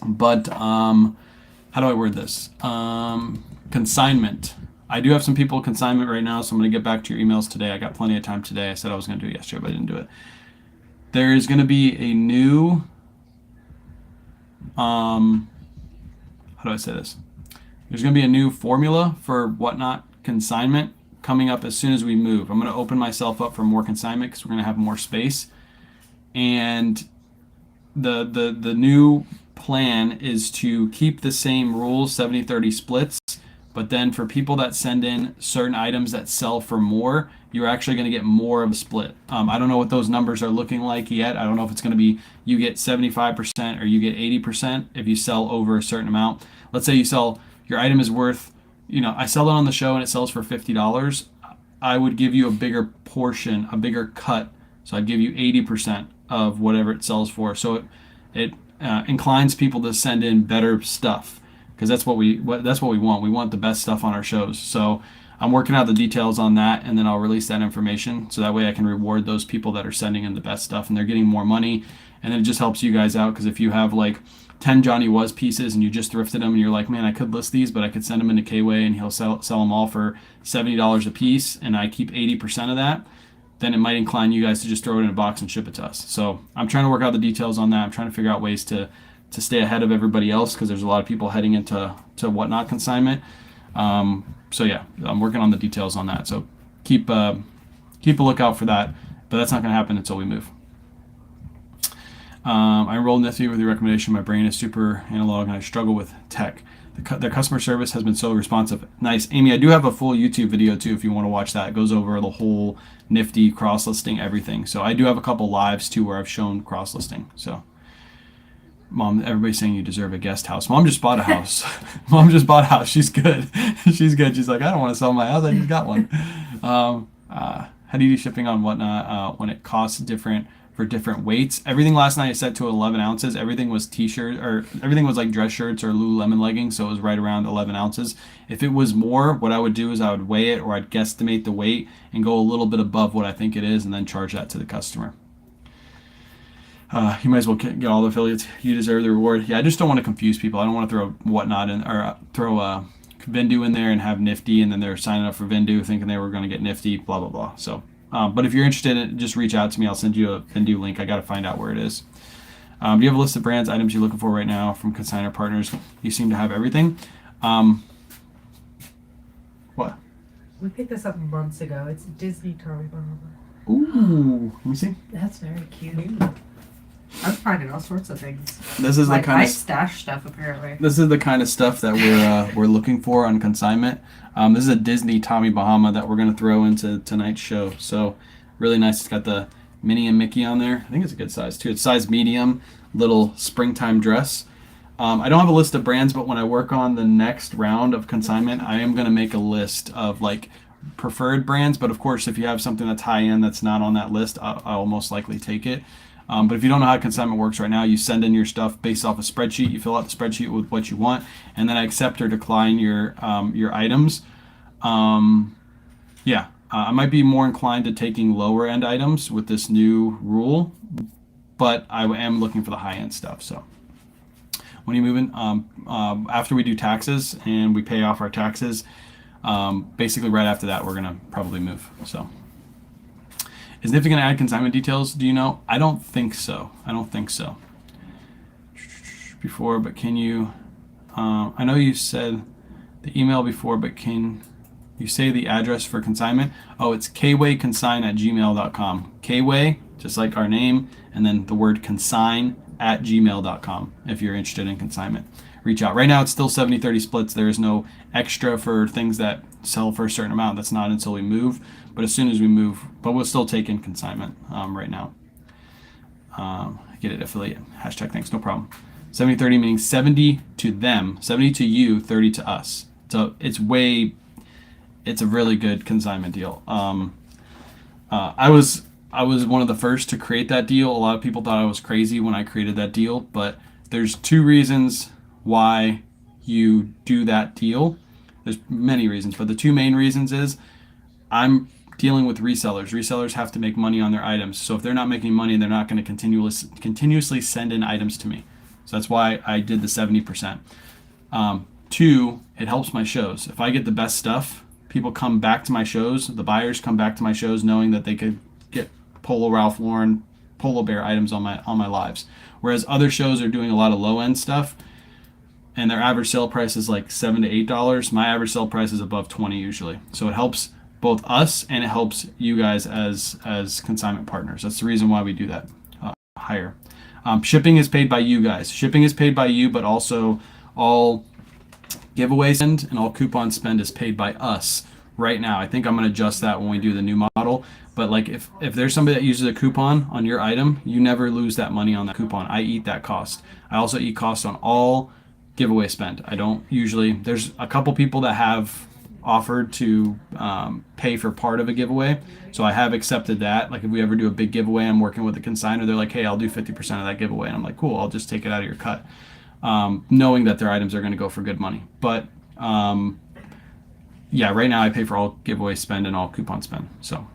A: but how do I word this? Consignment. I do have some people consignment right now, so I'm going to get back to your emails today. I got plenty of time today. I said I was going to do it yesterday, but I didn't do it. There is going to be a new, how do I say this? There's going to be a new formula for Whatnot consignment coming up as soon as we move. I'm going to open myself up for more consignment because we're going to have more space. And the new plan is to keep the same rules, 70-30 splits. But then for people that send in certain items that sell for more, you're actually going to get more of a split. I don't know what those numbers are looking like yet. I don't know if it's going to be you get 75% or you get 80% if you sell over a certain amount. Let's say your item is worth, I sell it on the show and it sells for $50. I would give you a bigger portion, a bigger cut. So I'd give you 80% of whatever it sells for. So it inclines people to send in better stuff, because that's what we want. We want the best stuff on our shows. So I'm working out the details on that, and then I'll release that information so that way I can reward those people that are sending in the best stuff and they're getting more money. And then it just helps you guys out, because if you have like 10 Johnny Was pieces and you just thrifted them and you're like, man, I could list these, but I could send them into K-Way and he'll sell them all for $70 a piece, and I keep 80% of that, then it might incline you guys to just throw it in a box and ship it to us. So I'm trying to work out the details on that. I'm trying to figure out ways to stay ahead of everybody else, because there's a lot of people heading into Whatnot consignment. So yeah, I'm working on the details on that. So keep a lookout for that, but that's not going to happen until we move. I enrolled Nifty with your recommendation. My brain is super analog and I struggle with tech. Their customer service has been so responsive. Nice. Amy, I do have a full YouTube video too if you want to watch that. It goes over the whole Nifty cross-listing, everything. So I do have a couple lives too where I've shown cross-listing. So Mom, everybody's saying you deserve a guest house. Mom just bought a house. Mom just bought a house. She's good. She's good. She's like, I don't want to sell my house. I just got one. How do you do shipping on Whatnot when it costs different for different weights? Everything last night is set to 11 ounces. Everything was t-shirt, or everything was like dress shirts or Lululemon leggings, so it was right around 11 ounces. If it was more, what I would do is I would weigh it, or I'd guesstimate the weight and go a little bit above what I think it is and then charge that to the customer. You might as well get all the affiliates. You deserve the reward. Yeah, I just don't want to confuse people. I don't want to throw Whatnot in, or throw Vindu in there and have Nifty, and then they're signing up for Vindu thinking they were going to get Nifty, blah, blah, blah. So, but if you're interested in it, just reach out to me. I'll send you a Vindu link. I got to find out where it is. Do you have a list of brands, items you're looking for right now from consignor partners? You seem to have everything. What?
B: We picked this up months ago. It's Disney Tommy Bahama.
A: Ooh, let me see.
B: That's very cute. I was finding all sorts of things.
A: This is
B: like
A: the kind
B: I
A: of
B: stash stuff apparently.
A: This is the kind of stuff that we're looking for on consignment. This is a Disney Tommy Bahama that we're gonna throw into tonight's show. So really nice. It's got the Minnie and Mickey on there. I think it's a good size too. It's size medium, little springtime dress. I don't have a list of brands, but when I work on the next round of consignment, I am gonna make a list of like preferred brands. But of course, if you have something that's high end that's not on that list, I'll most likely take it. But if you don't know how consignment works right now, you send in your stuff based off a spreadsheet. You fill out the spreadsheet with what you want, and then I accept or decline your items. I might be more inclined to taking lower end items with this new rule, but I am looking for the high end stuff. So when are you moving? After we do taxes and we pay off our taxes, basically right after that, we're gonna probably move. So. Is Nifty going to add consignment details? Do you know? I don't think so. Before, but can you? I know you said the email before, but can you say the address for consignment? Oh, it's kwayconsign@gmail.com. Kway, just like our name, and then the word consign @gmail.com if you're interested in consignment. Reach out. Right now it's still 70-30 splits. There is no extra for things that sell for a certain amount. That's not until we move. But as soon as we move, but we'll still take in consignment right now. Get it, affiliate. Hashtag thanks, no problem. 70-30 meaning 70 to them, 70 to you, 30 to us. So it's a really good consignment deal. I was one of the first to create that deal. A lot of people thought I was crazy when I created that deal, but there's two reasons why you do that deal. There's many reasons, but the two main reasons is I'm dealing with resellers. Resellers have to make money on their items. So if they're not making money, they're not going to continuously send in items to me. So that's why I did the 70%. Two, it helps my shows. If I get the best stuff, people come back to my shows. The buyers come back to my shows knowing that they could get Polo Ralph Lauren, Polo Bear items on my lives. Whereas other shows are doing a lot of low end stuff, and their average sale price is like $7 to $8. My average sale price is above $20 usually. So it helps both us and it helps you guys as consignment partners. That's the reason why we do that higher. Shipping is paid by you guys. Shipping is paid by you, but also all giveaway spend and all coupon spend is paid by us right now. I think I'm going to adjust that when we do the new model. But like if there's somebody that uses a coupon on your item, you never lose that money on that coupon. I eat that cost. I also eat cost on all giveaway spend. I don't usually, there's a couple people that have offered to pay for part of a giveaway. So I have accepted that. Like if we ever do a big giveaway, I'm working with a consignor, they're like, hey, I'll do 50% of that giveaway. And I'm like, cool, I'll just take it out of your cut. Knowing that their items are going to go for good money. But yeah, right now I pay for all giveaway spend and all coupon spend. So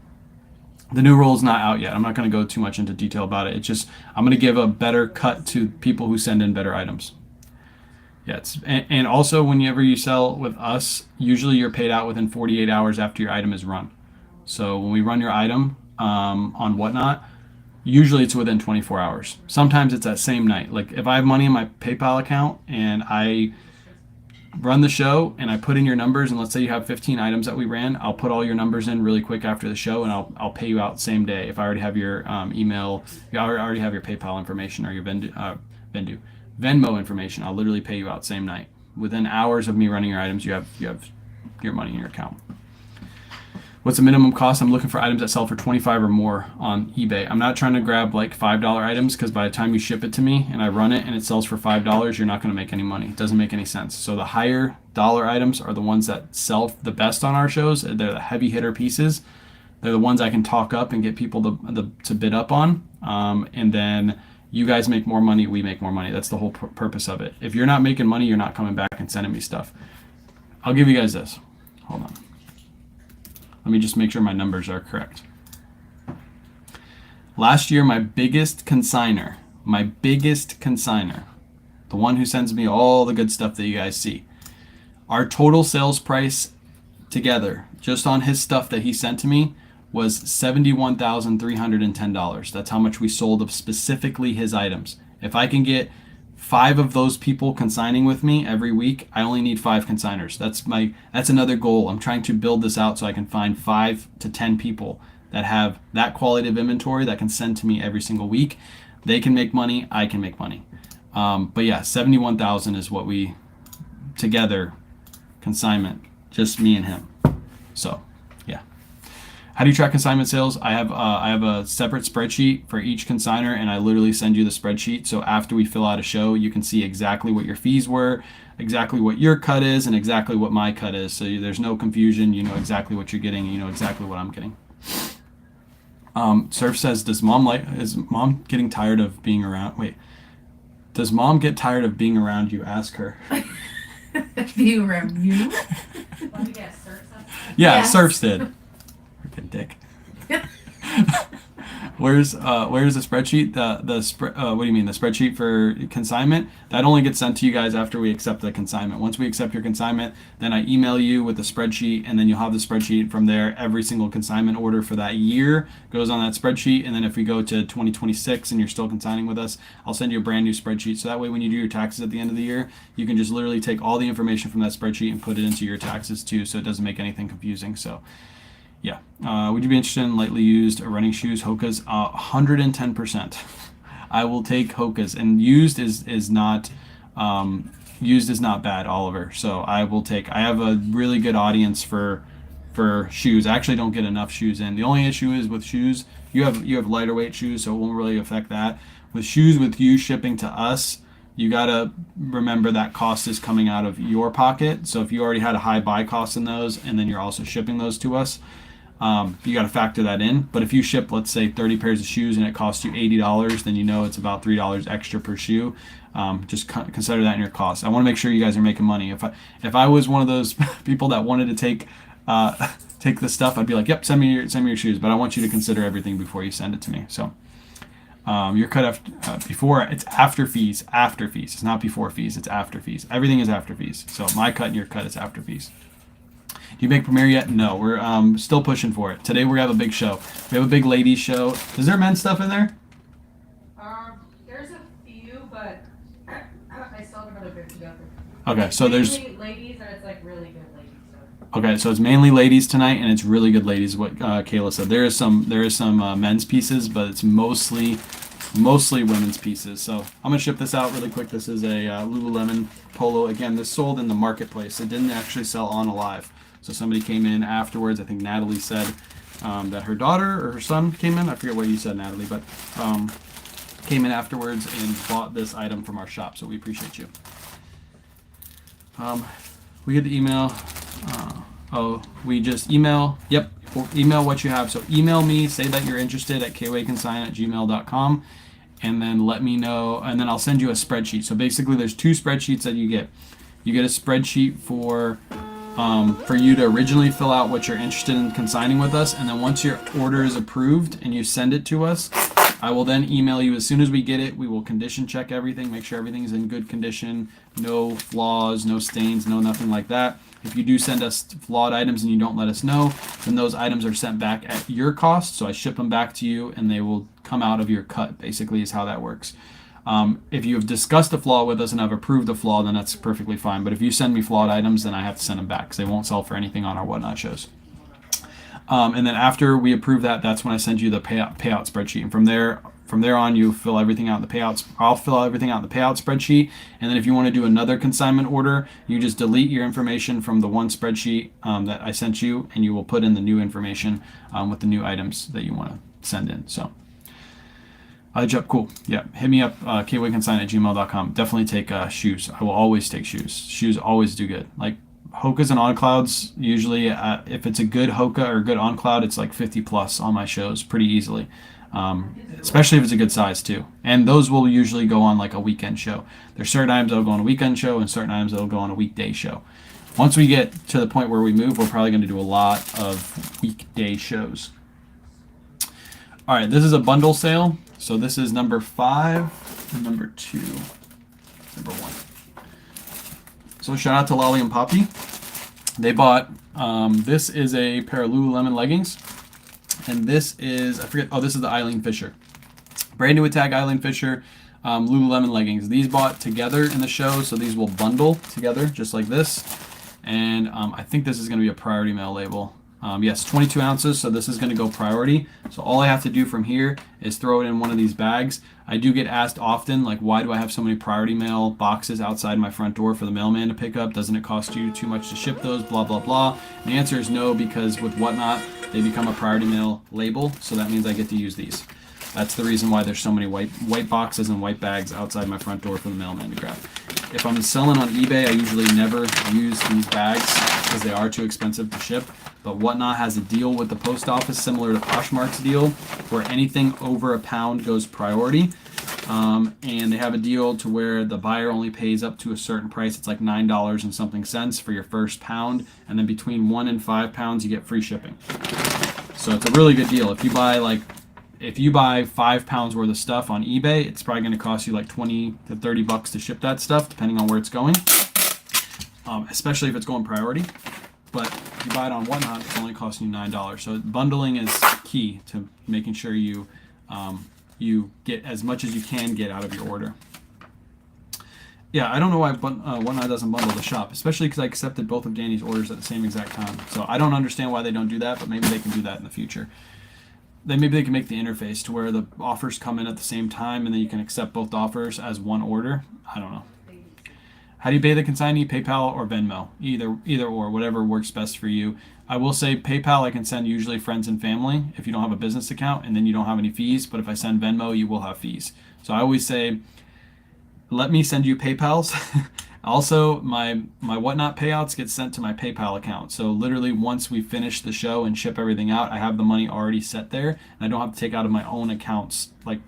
A: the new rule is not out yet. I'm not going to go too much into detail about it. It's just I'm going to give a better cut to people who send in better items. Yeah, and also whenever you sell with us, usually you're paid out within 48 hours after your item is run. So when we run your item on Whatnot, usually it's within 24 hours. Sometimes it's that same night. Like if I have money in my PayPal account and I run the show and I put in your numbers, and let's say you have 15 items that we ran, I'll put all your numbers in really quick after the show, and I'll pay you out same day. If I already have your email, you already have your PayPal information or your Venmo information, I'll literally pay you out same night. Within hours of me running your items, you have your money in your account. What's the minimum cost? I'm looking for items that sell for $25 or more on eBay. I'm not trying to grab like $5 items, because by the time you ship it to me and I run it and it sells for $5, you're not going to make any money. It doesn't make any sense. So the higher dollar items are the ones that sell the best on our shows. They're the heavy hitter pieces. They're the ones I can talk up and get people to bid up on. And then you guys make more money, we make more money. That's the whole purpose of it. If you're not making money, you're not coming back and sending me stuff. I'll give you guys this. Hold on. Let me just make sure my numbers are correct. Last year, my biggest consigner, the one who sends me all the good stuff that you guys see, our total sales price together, just on his stuff that he sent to me, was $71,310. That's how much we sold of specifically his items. If I can get 5 of those people consigning with me every week, I only need 5 consigners. That's another goal. I'm trying to build this out so I can find 5 to 10 people that have that quality of inventory that can send to me every single week. They can make money, I can make money. But yeah, 71,000 is what we together consignment, just me and him. So yeah. How do you track consignment sales? I have a separate spreadsheet for each consigner, and I literally send you the spreadsheet. So after we fill out a show, you can see exactly what your fees were, exactly what your cut is, and exactly what my cut is. So there's no confusion. You know exactly what you're getting, and you know exactly what I'm getting. Surf says, is mom getting tired of being around? Wait, does mom get tired of being around you? Ask her.
B: Being around you?
C: Let me guess, Surf said?
A: Yeah,
B: Yes.
A: Surfs did. Freaking dick. Where's the spreadsheet? What do you mean? The spreadsheet for consignment? That only gets sent to you guys after we accept the consignment. Once we accept your consignment, then I email you with the spreadsheet, and then you'll have the spreadsheet from there. Every single consignment order for that year goes on that spreadsheet, and then if we go to 2026 and you're still consigning with us, I'll send you a brand new spreadsheet. So that way, when you do your taxes at the end of the year, you can just literally take all the information from that spreadsheet and put it into your taxes too, so it doesn't make anything confusing. So yeah. Would you be interested in lightly used running shoes, Hoka's? 110%. I will take Hoka's, and used is not bad, Oliver. So I have a really good audience for shoes. I actually don't get enough shoes in. The only issue is with shoes, you have lighter weight shoes, so it won't really affect that. With shoes, with you shipping to us, you gotta remember that cost is coming out of your pocket. So if you already had a high buy cost in those, and then you're also shipping those to us, you got to factor that in. But if you ship, let's say 30 pairs of shoes and it costs you $80, then you know it's about $3 extra per shoe. Just consider that in your cost. I want to make sure you guys are making money. If I was one of those people that wanted to take the stuff, I'd be like, yep, send me your shoes. But I want you to consider everything before you send it to me. So your cut before, it's after fees. It's not before fees. It's after fees. Everything is after fees. So my cut and your cut is after fees. Do you make premiere yet? No, we're still pushing for it. Today we're gonna have a big show. We have a big ladies show. Is there men's stuff in there?
C: There's a few, but I still have another bit to go through.
A: Okay, so there's
C: mainly ladies, and it's like really good ladies stuff.
A: okay, so it's mainly ladies tonight, and it's really good ladies. What Kayla said. There is some men's pieces, but it's mostly women's pieces. So I'm gonna ship this out really quick. This is a Lululemon polo. Again, this sold in the marketplace. It didn't actually sell on Alive. So somebody came in afterwards. I think Natalie said that her daughter or her son came in. I forget what you said, Natalie, but came in afterwards and bought this item from our shop. So we appreciate you. We get the email. We just email. Yep, email what you have. So email me. Say that you're interested at kwayconsign@gmail.com, and then let me know. And then I'll send you a spreadsheet. So basically, there's 2 spreadsheets that you get. You get a spreadsheet for for you to originally fill out what you're interested in consigning with us, and then once your order is approved and you send it to us, I will then email you as soon as we get it. We will condition check everything, make sure everything's in good condition, no flaws, no stains, no nothing like that. If you do send us flawed items and you don't let us know, then those items are sent back at your cost. So I ship them back to you and they will come out of your cut, basically is how that works. If you have discussed a flaw with us and I've approved a flaw, then that's perfectly fine. But if you send me flawed items, then I have to send them back because they won't sell for anything on our Whatnot shows. And then after we approve that, that's when I send you the payout spreadsheet. And from there on, you fill everything out in the payouts. I'll fill out everything out in the payout spreadsheet. And then if you want to do another consignment order, you just delete your information from the one spreadsheet that I sent you, and you will put in the new information with the new items that you want to send in. So. Cool. Yeah, hit me up, kwayconsign@gmail.com. Definitely take shoes. I will always take shoes. Shoes always do good. Like Hokas and on-clouds, usually if it's a good Hoka or good on-cloud, it's like 50 plus on my shows pretty easily. Especially if it's a good size too. And those will usually go on like a weekend show. There's certain items that'll go on a weekend show and certain items that'll go on a weekday show. Once we get to the point where we move, we're probably going to do a lot of weekday shows. All right, this is a bundle sale. So this is number 5 and number 2, number 1. So shout out to Lolly and Poppy. They bought, this is a pair of Lululemon leggings. And this is, this is the Eileen Fisher. Brand new tag Eileen Fisher Lululemon leggings. These bought together in the show, so these will bundle together just like this. And I think this is going to be a priority mail label. Yes, 22 ounces, so this is going to go priority. So all I have to do from here is throw it in one of these bags. I do get asked often, like, why do I have so many priority mail boxes outside my front door for the mailman to pick up? Doesn't it cost you too much to ship those? Blah, blah, blah. And the answer is no, because with Whatnot, they become a priority mail label, so that means I get to use these. That's the reason why there's so many white boxes and white bags outside my front door for the mailman to grab. If I'm selling on eBay, I usually never use these bags because they are too expensive to ship. But Whatnot has a deal with the post office similar to Poshmark's deal where anything over £1 goes priority. And they have a deal to where the buyer only pays up to a certain price. It's like $9 and something cents for your first pound. And then between 1 and 5 pounds, you get free shipping. So it's a really good deal. If you buy 5 pounds worth of stuff on eBay, it's probably going to cost you like 20 to 30 bucks to ship that stuff, depending on where it's going, especially if it's going priority. But if you buy it on Whatnot, it's only costing you $9. So bundling is key to making sure you get as much as you can get out of your order. Yeah, I don't know why Whatnot doesn't bundle the shop, especially because I accepted both of Danny's orders at the same exact time. So I don't understand why they don't do that, but maybe they can do that in the future. Maybe they can make the interface to where the offers come in at the same time and then you can accept both offers as one order. I don't know. How do you pay the consignee? PayPal or Venmo? Either or, whatever works best for you. I will say PayPal I can send usually friends and family if you don't have a business account and then you don't have any fees. But if I send Venmo, you will have fees. So I always say, let me send you PayPals. Also, my Whatnot payouts get sent to my PayPal account. So literally once we finish the show and ship everything out, I have the money already set there. And I don't have to take out of my own accounts. Like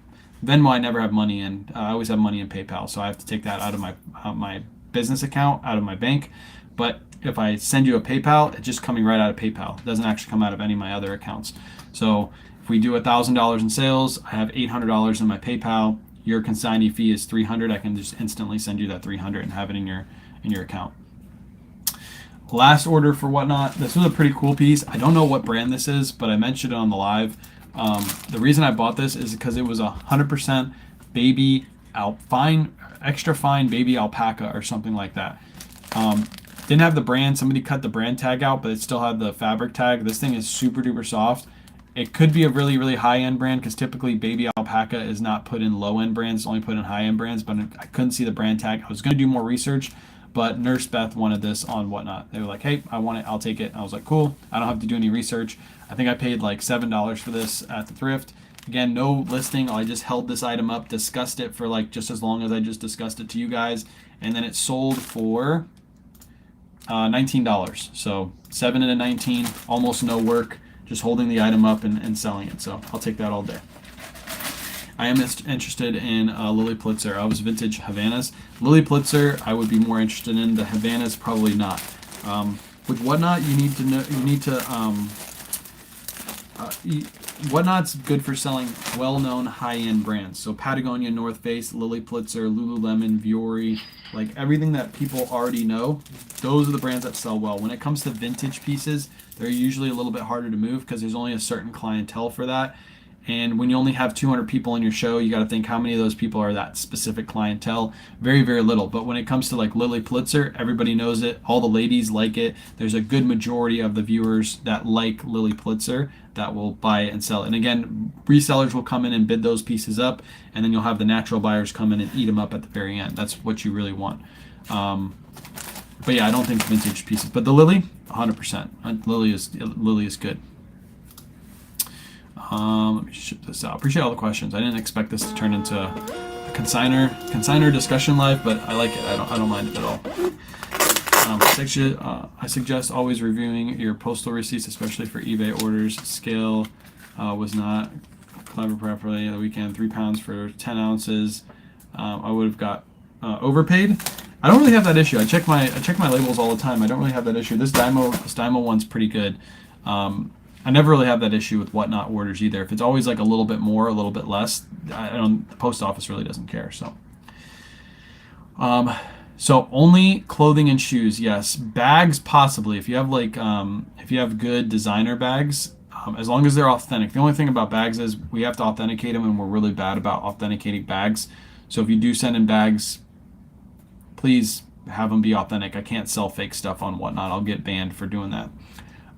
A: Venmo, I never have money in. I always have money in PayPal. So I have to take that out of my business account, out of my bank. But if I send you a PayPal, it's just coming right out of PayPal. It doesn't actually come out of any of my other accounts. So if we do $1,000 in sales, I have $800 in my PayPal. Your consignee fee is $300. I can just instantly send you that $300 and have it in your account. Last order for Whatnot. This was a pretty cool piece. I don't know what brand this is, but I mentioned it on the live. The reason I bought this is because it was 100% baby extra fine baby alpaca or something like that. Didn't have the brand. Somebody cut the brand tag out, but it still had the fabric tag. This thing is super duper soft. It could be a really, really high-end brand because typically baby alpaca is not put in low-end brands. It's only put in high-end brands, but I couldn't see the brand tag. I was going to do more research, but Nurse Beth wanted this on Whatnot. They were like, hey, I want it. I'll take it. I was like, cool. I don't have to do any research. I think I paid like $7 for this at the thrift. Again, no listing. I just held this item up, discussed it for like just as long as I just discussed it to you guys, and then it sold for $19. So 7 and a 19, almost no work. Just holding the item up and selling it. So I'll take that all day. I am interested in Lily Pulitzer. I was vintage Havanas. Lily Pulitzer, I would be more interested in. The Havanas, probably not. with Whatnot, you need to know, Whatnot's good for selling well-known high-end brands. So Patagonia, North Face, Lily Pulitzer, Lululemon, Vuori, like everything that people already know, those are the brands that sell well. When it comes to vintage pieces, they're usually a little bit harder to move because there's only a certain clientele for that. And when you only have 200 people in your show, you got to think how many of those people are that specific clientele. Very, very little. But when it comes to like Lily Pulitzer, everybody knows it. All the ladies like it. There's a good majority of the viewers that like Lily Pulitzer that will buy it and sell it. And again, resellers will come in and bid those pieces up, and then you'll have the natural buyers come in and eat them up at the very end. That's what you really want. But yeah, I don't think vintage pieces. But the Lily, 100%. Lily is good. Let me ship this out. Appreciate all the questions. I didn't expect this to turn into a consigner discussion live, but I like it. I don't mind it at all. I suggest always reviewing your postal receipts, especially for eBay orders. Scale was not clever properly. The weekend, 3 pounds for 10 ounces. I would have got overpaid. I don't really have that issue. I check my labels all the time. I don't really have that issue. This Dymo one's pretty good. I never really have that issue with Whatnot orders either. If it's always like a little bit more, a little bit less, the post office really doesn't care. So only clothing and shoes, yes. Bags, possibly. If you have if you have good designer bags, as long as they're authentic. The only thing about bags is we have to authenticate them, and we're really bad about authenticating bags. So if you do send in bags, please have them be authentic. I can't sell fake stuff on Whatnot. I'll get banned for doing that.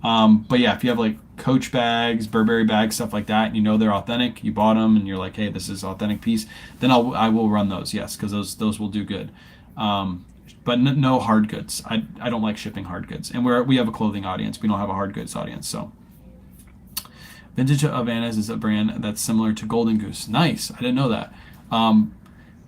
A: But yeah, if you have like Coach bags, Burberry bags, stuff like that, and you know they're authentic, you bought them, and you're like, hey, this is an authentic piece, then I will run those, yes, because those will do good. But no hard goods. I don't like shipping hard goods, and we have a clothing audience. We don't have a hard goods audience. So Vintage Havanas is a brand that's similar to Golden Goose. Nice. I didn't know that.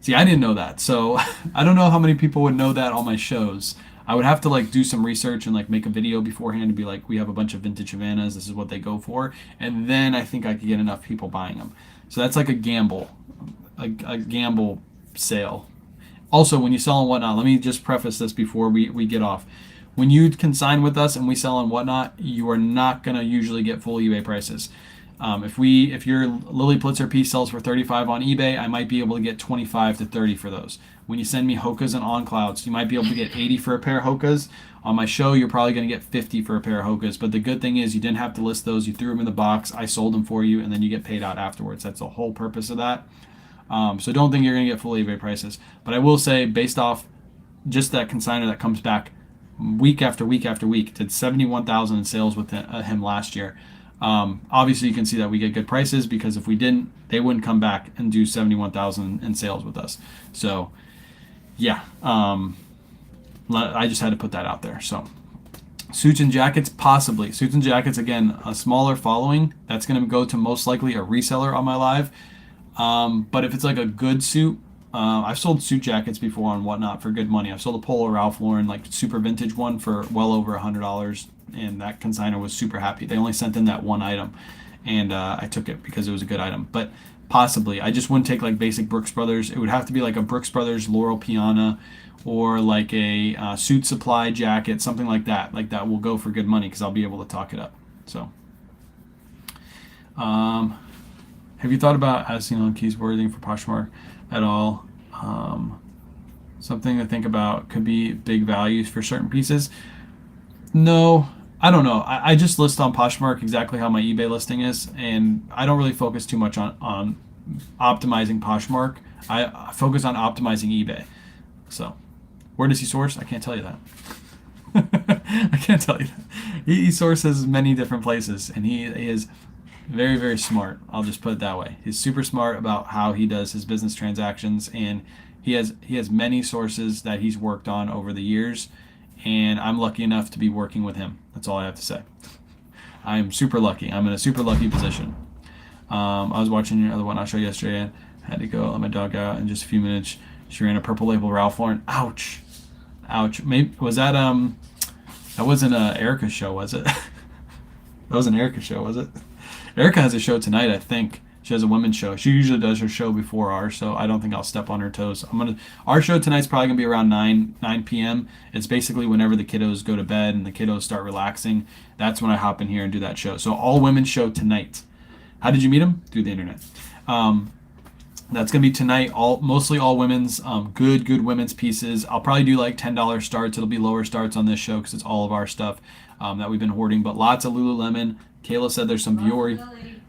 A: See, I didn't know that, so I don't know how many people would know that on my shows. I would have to like do some research and like make a video beforehand and be like, we have a bunch of vintage Havanas, this is what they go for, and then I think I could get enough people buying them. So that's like a gamble sale. Also, when you sell on Whatnot, let me just preface this before we get off. When you consign with us and we sell on Whatnot, you are not gonna usually get full eBay prices. If your Lily Pulitzer piece sells for $35 on eBay, I might be able to get $25 to $30 for those. When you send me Hokas and On Clouds, you might be able to get $80 for a pair of Hokas. On my show, you're probably going to get $50 for a pair of Hokas. But the good thing is you didn't have to list those. You threw them in the box. I sold them for you, and then you get paid out afterwards. That's the whole purpose of that. So don't think you're going to get full eBay prices. But I will say, based off just that consignor that comes back week after week after week, did 71,000 in sales with him last year. Obviously, you can see that we get good prices, because if we didn't, they wouldn't come back and do 71,000 in sales with us. So, yeah, I just had to put that out there. So, suits and jackets, possibly. Suits and jackets, again, a smaller following. That's going to go to most likely a reseller on my live. But if it's like a good suit, I've sold suit jackets before on Whatnot for good money. I've sold a Polo Ralph Lauren, like super vintage one, for well over $100. And that consignor was super happy. They only sent in that one item, and I took it because it was a good item. But possibly, I just wouldn't take like basic Brooks Brothers. It would have to be like a Brooks Brothers Laurel Piana, or like a Suit Supply jacket, something like that. Like that will go for good money, because I'll be able to talk it up. So, have you thought about asking on keys wording for Poshmark at all? Something to think about. Could be big values for certain pieces. No, I don't know. I just list on Poshmark exactly how my eBay listing is, and I don't really focus too much on optimizing Poshmark. I focus on optimizing eBay. So, where does he source? I can't tell you that. I can't tell you that. He sources many different places, and he is very, very smart. I'll just put it that way. He's super smart about how he does his business transactions, and he has many sources that he's worked on over the years. And I'm lucky enough to be working with him. That's all I have to say. I am super lucky. I'm in a super lucky position. I was watching your other one I showed yesterday. I had to go let my dog out in just a few minutes. She ran a purple label Ralph Lauren. Ouch. Ouch. Maybe was that that wasn't Erica's show, was it? That wasn't Erica's show, was it? Erica has a show tonight, I think. She has a women's show. She usually does her show before ours, so I don't think I'll step on her toes. Our show tonight's probably gonna be around 9 p.m. It's basically whenever the kiddos go to bed and the kiddos start relaxing. That's when I hop in here and do that show. So all women's show tonight. How did you meet him? Through the internet. That's gonna be tonight. Mostly all women's. Good women's pieces. I'll probably do like $10 starts. It'll be lower starts on this show because it's all of our stuff that we've been hoarding. But lots of Lululemon. Kayla said there's some Viore.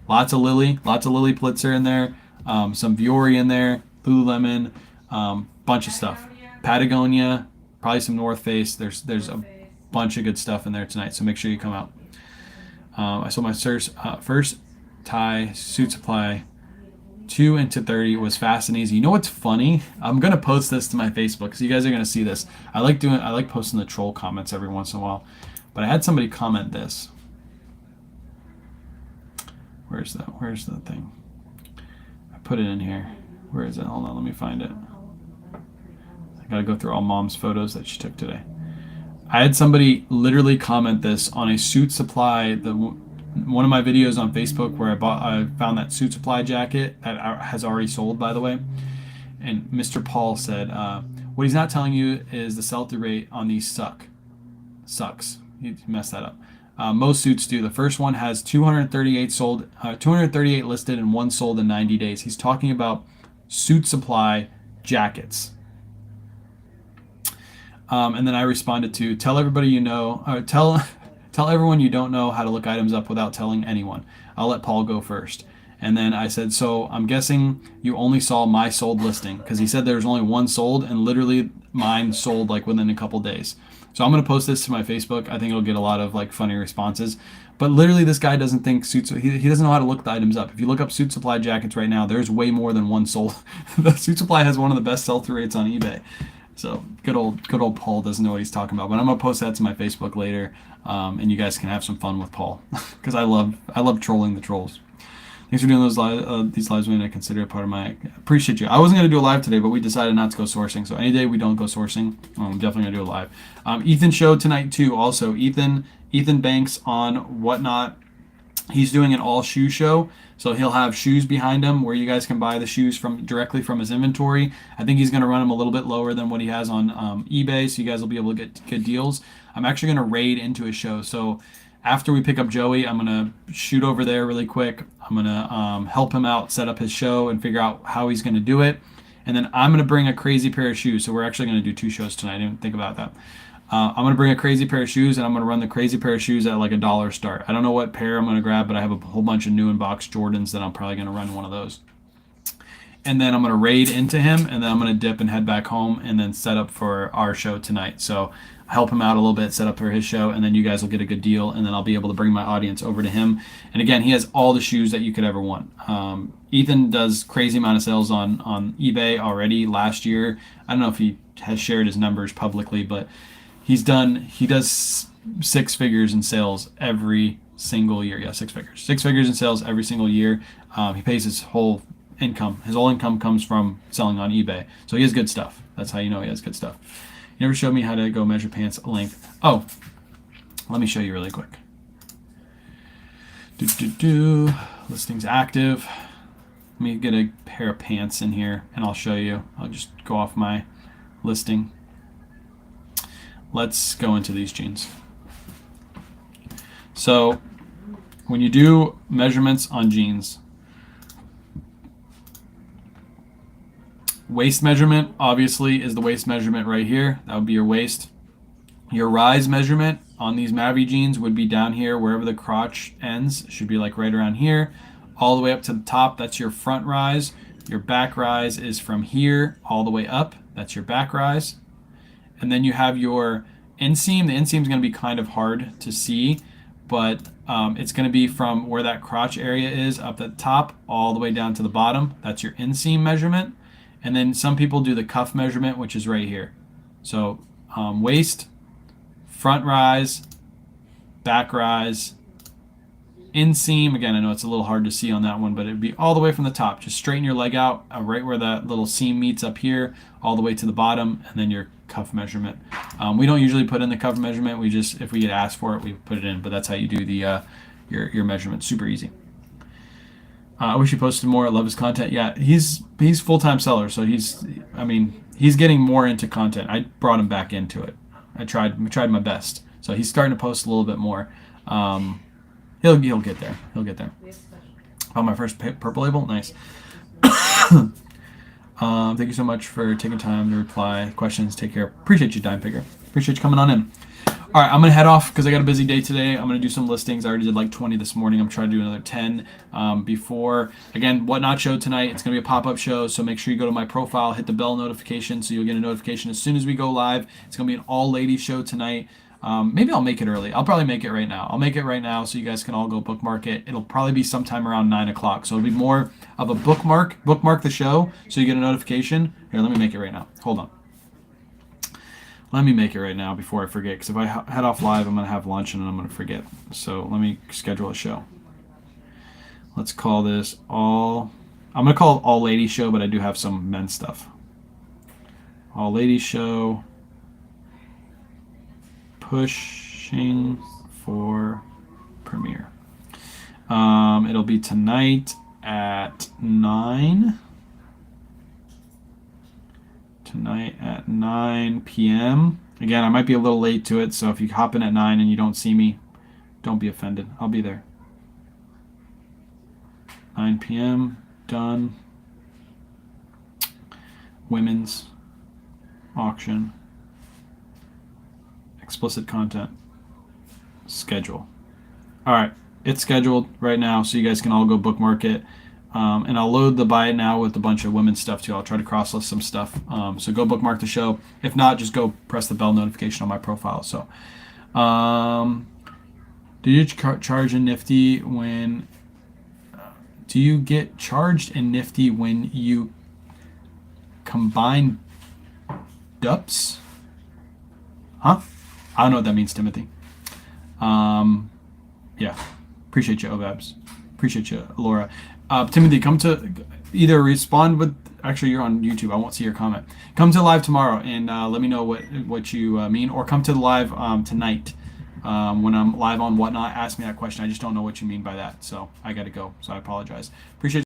A: Lots of Lily Plitzer in there, some Viore in there, Lululemon, bunch of stuff. Patagonia, probably some North Face. There's a bunch of good stuff in there tonight, so make sure you come out. I sold my first tie Suit Supply 2 into 30 was fast and easy. You know what's funny? I'm gonna post this to my Facebook because you guys are gonna see this. I like posting the troll comments every once in a while, but I had somebody comment this. Where's the thing? I put it in here. Where is it? Hold on, let me find it. I gotta go through all Mom's photos that she took today. I had somebody literally comment this on a Suit Supply, one of my videos on Facebook where I found that Suit Supply jacket that has already sold, by the way. And Mr. Paul said, what he's not telling you is the sell-through rate on these sucks. He messed that up. Most suits do. The first one has 238 listed and 1 sold in 90 days. He's talking about Suit Supply jackets. And then I responded to tell everybody you know, tell everyone you don't know how to look items up without telling anyone. I'll let Paul go first. And then I said, so I'm guessing you only saw my sold listing, because he said there was only 1 sold, and literally mine sold like within a couple days. So I'm going to post this to my Facebook. I think it'll get a lot of like funny responses. But literally this guy doesn't think suits, he doesn't know how to look the items up. If you look up Suit Supply jackets right now, there's way more than 1 sold. The Suit Supply has one of the best sell-through rates on eBay. So good old Paul doesn't know what he's talking about. But I'm going to post that to my Facebook later, and you guys can have some fun with Paul, because I love trolling the trolls. Thanks for doing these lives, man. I consider it part of my. Appreciate you. I wasn't gonna do a live today, but we decided not to go sourcing. So any day we don't go sourcing, I'm definitely gonna do a live. Ethan show tonight too. Also, Ethan Banks on Whatnot. He's doing an all shoe show, so he'll have shoes behind him where you guys can buy the shoes directly from his inventory. I think he's gonna run them a little bit lower than what he has on eBay, so you guys will be able to get good deals. I'm actually gonna raid into his show, so. After we pick up Joey, I'm going to shoot over there really quick. I'm going to help him out, set up his show, and figure out how he's going to do it. And then I'm going to bring a crazy pair of shoes. So we're actually going to do 2 shows tonight. I didn't think about that. I'm going to bring a crazy pair of shoes, and I'm going to run the crazy pair of shoes at like $1 start. I don't know what pair I'm going to grab, but I have a whole bunch of new in-box Jordans that I'm probably going to run one of those. And then I'm going to raid into him, and then I'm going to dip and head back home and then set up for our show tonight. So help him out a little bit, set up for his show, and then you guys will get a good deal, and then I'll be able to bring my audience over to him. And again, he has all the shoes that you could ever want. Ethan does crazy amount of sales on eBay already last year. I don't know if he has shared his numbers publicly, but he does 6 figures in sales every single year. Yeah, 6 figures. 6 figures in sales every single year. He pays his whole income. His whole income comes from selling on eBay. So he has good stuff. That's how you know he has good stuff. You never showed me how to go measure pants length. Oh, let me show you really quick. Listings active. Let me get a pair of pants in here and I'll show you. I'll just go off my listing. Let's go into these jeans. So when you do measurements on jeans, waist measurement obviously is the waist measurement right here. That would be your waist. Your rise measurement on these Mavi jeans would be down here wherever the crotch ends. Should be like right around here all the way up to the top. That's your front rise. Your back rise is from here all the way up. That's your back rise. And then you have your inseam. The inseam is going to be kind of hard to see, but it's going to be from where that crotch area is up at the top all the way down to the bottom. That's your inseam measurement. And then some people do the cuff measurement, which is right here. So waist, front rise, back rise, inseam. Again, I know it's a little hard to see on that one, but it'd be all the way from the top. Just straighten your leg out right where that little seam meets up here, all the way to the bottom, and then your cuff measurement. We don't usually put in the cuff measurement. We just, if we get asked for it, we put it in. But that's how you do the your measurement. Super easy. I wish he posted more. I love his content. Yeah, he's full-time seller, so he's getting more into content. I brought him back into it. I tried my best. So he's starting to post a little bit more. He'll get there. He'll get there. Oh, my first purple label, nice. Thank you so much for taking time to reply questions. Take care. Appreciate you, Dime Picker. Appreciate you coming on in. All right, I'm going to head off because I got a busy day today. I'm going to do some listings. I already did like 20 this morning. I'm trying to do another 10 before. Again, Whatnot show tonight. It's going to be a pop-up show, so make sure you go to my profile, hit the bell notification so you'll get a notification as soon as we go live. It's going to be an all-ladies show tonight. Maybe I'll make it early. I'll probably make it right now. I'll make it right now so you guys can all go bookmark it. It'll probably be sometime around 9 o'clock. So it'll be more of a bookmark the show so you get a notification. Here, let me make it right now. Hold on. Let me make it right now before I forget, because if I head off live, I'm going to have lunch and I'm going to forget. So let me schedule a show. Let's call this I'm going to call it All Ladies Show, but I do have some men's stuff. All Ladies Show. Pushing for premiere. It'll be tonight at 9. Tonight at 9 p.m. Again, I might be a little late to it, so if you hop in at 9 and you don't see me, don't be offended. I'll be there. 9 p.m. Done. Women's auction. Explicit content. Schedule. All right, it's scheduled right now, so you guys can all go bookmark it. And I'll load the buy it now with a bunch of women's stuff too. I'll try to cross-list some stuff. So go bookmark the show. If not, just go press the bell notification on my profile. So, do you charge in Nifty when? Do you get charged in Nifty when you combine DUPs? Huh? I don't know what that means, Timothy. Yeah. Appreciate you, Obabs. Appreciate you, Laura. Timothy, come to either respond with. Actually, you're on YouTube. I won't see your comment. Come to live tomorrow and let me know what you mean, or come to the live tonight when I'm live on Whatnot. Ask me that question. I just don't know what you mean by that, so I got to go. So I apologize. Appreciate.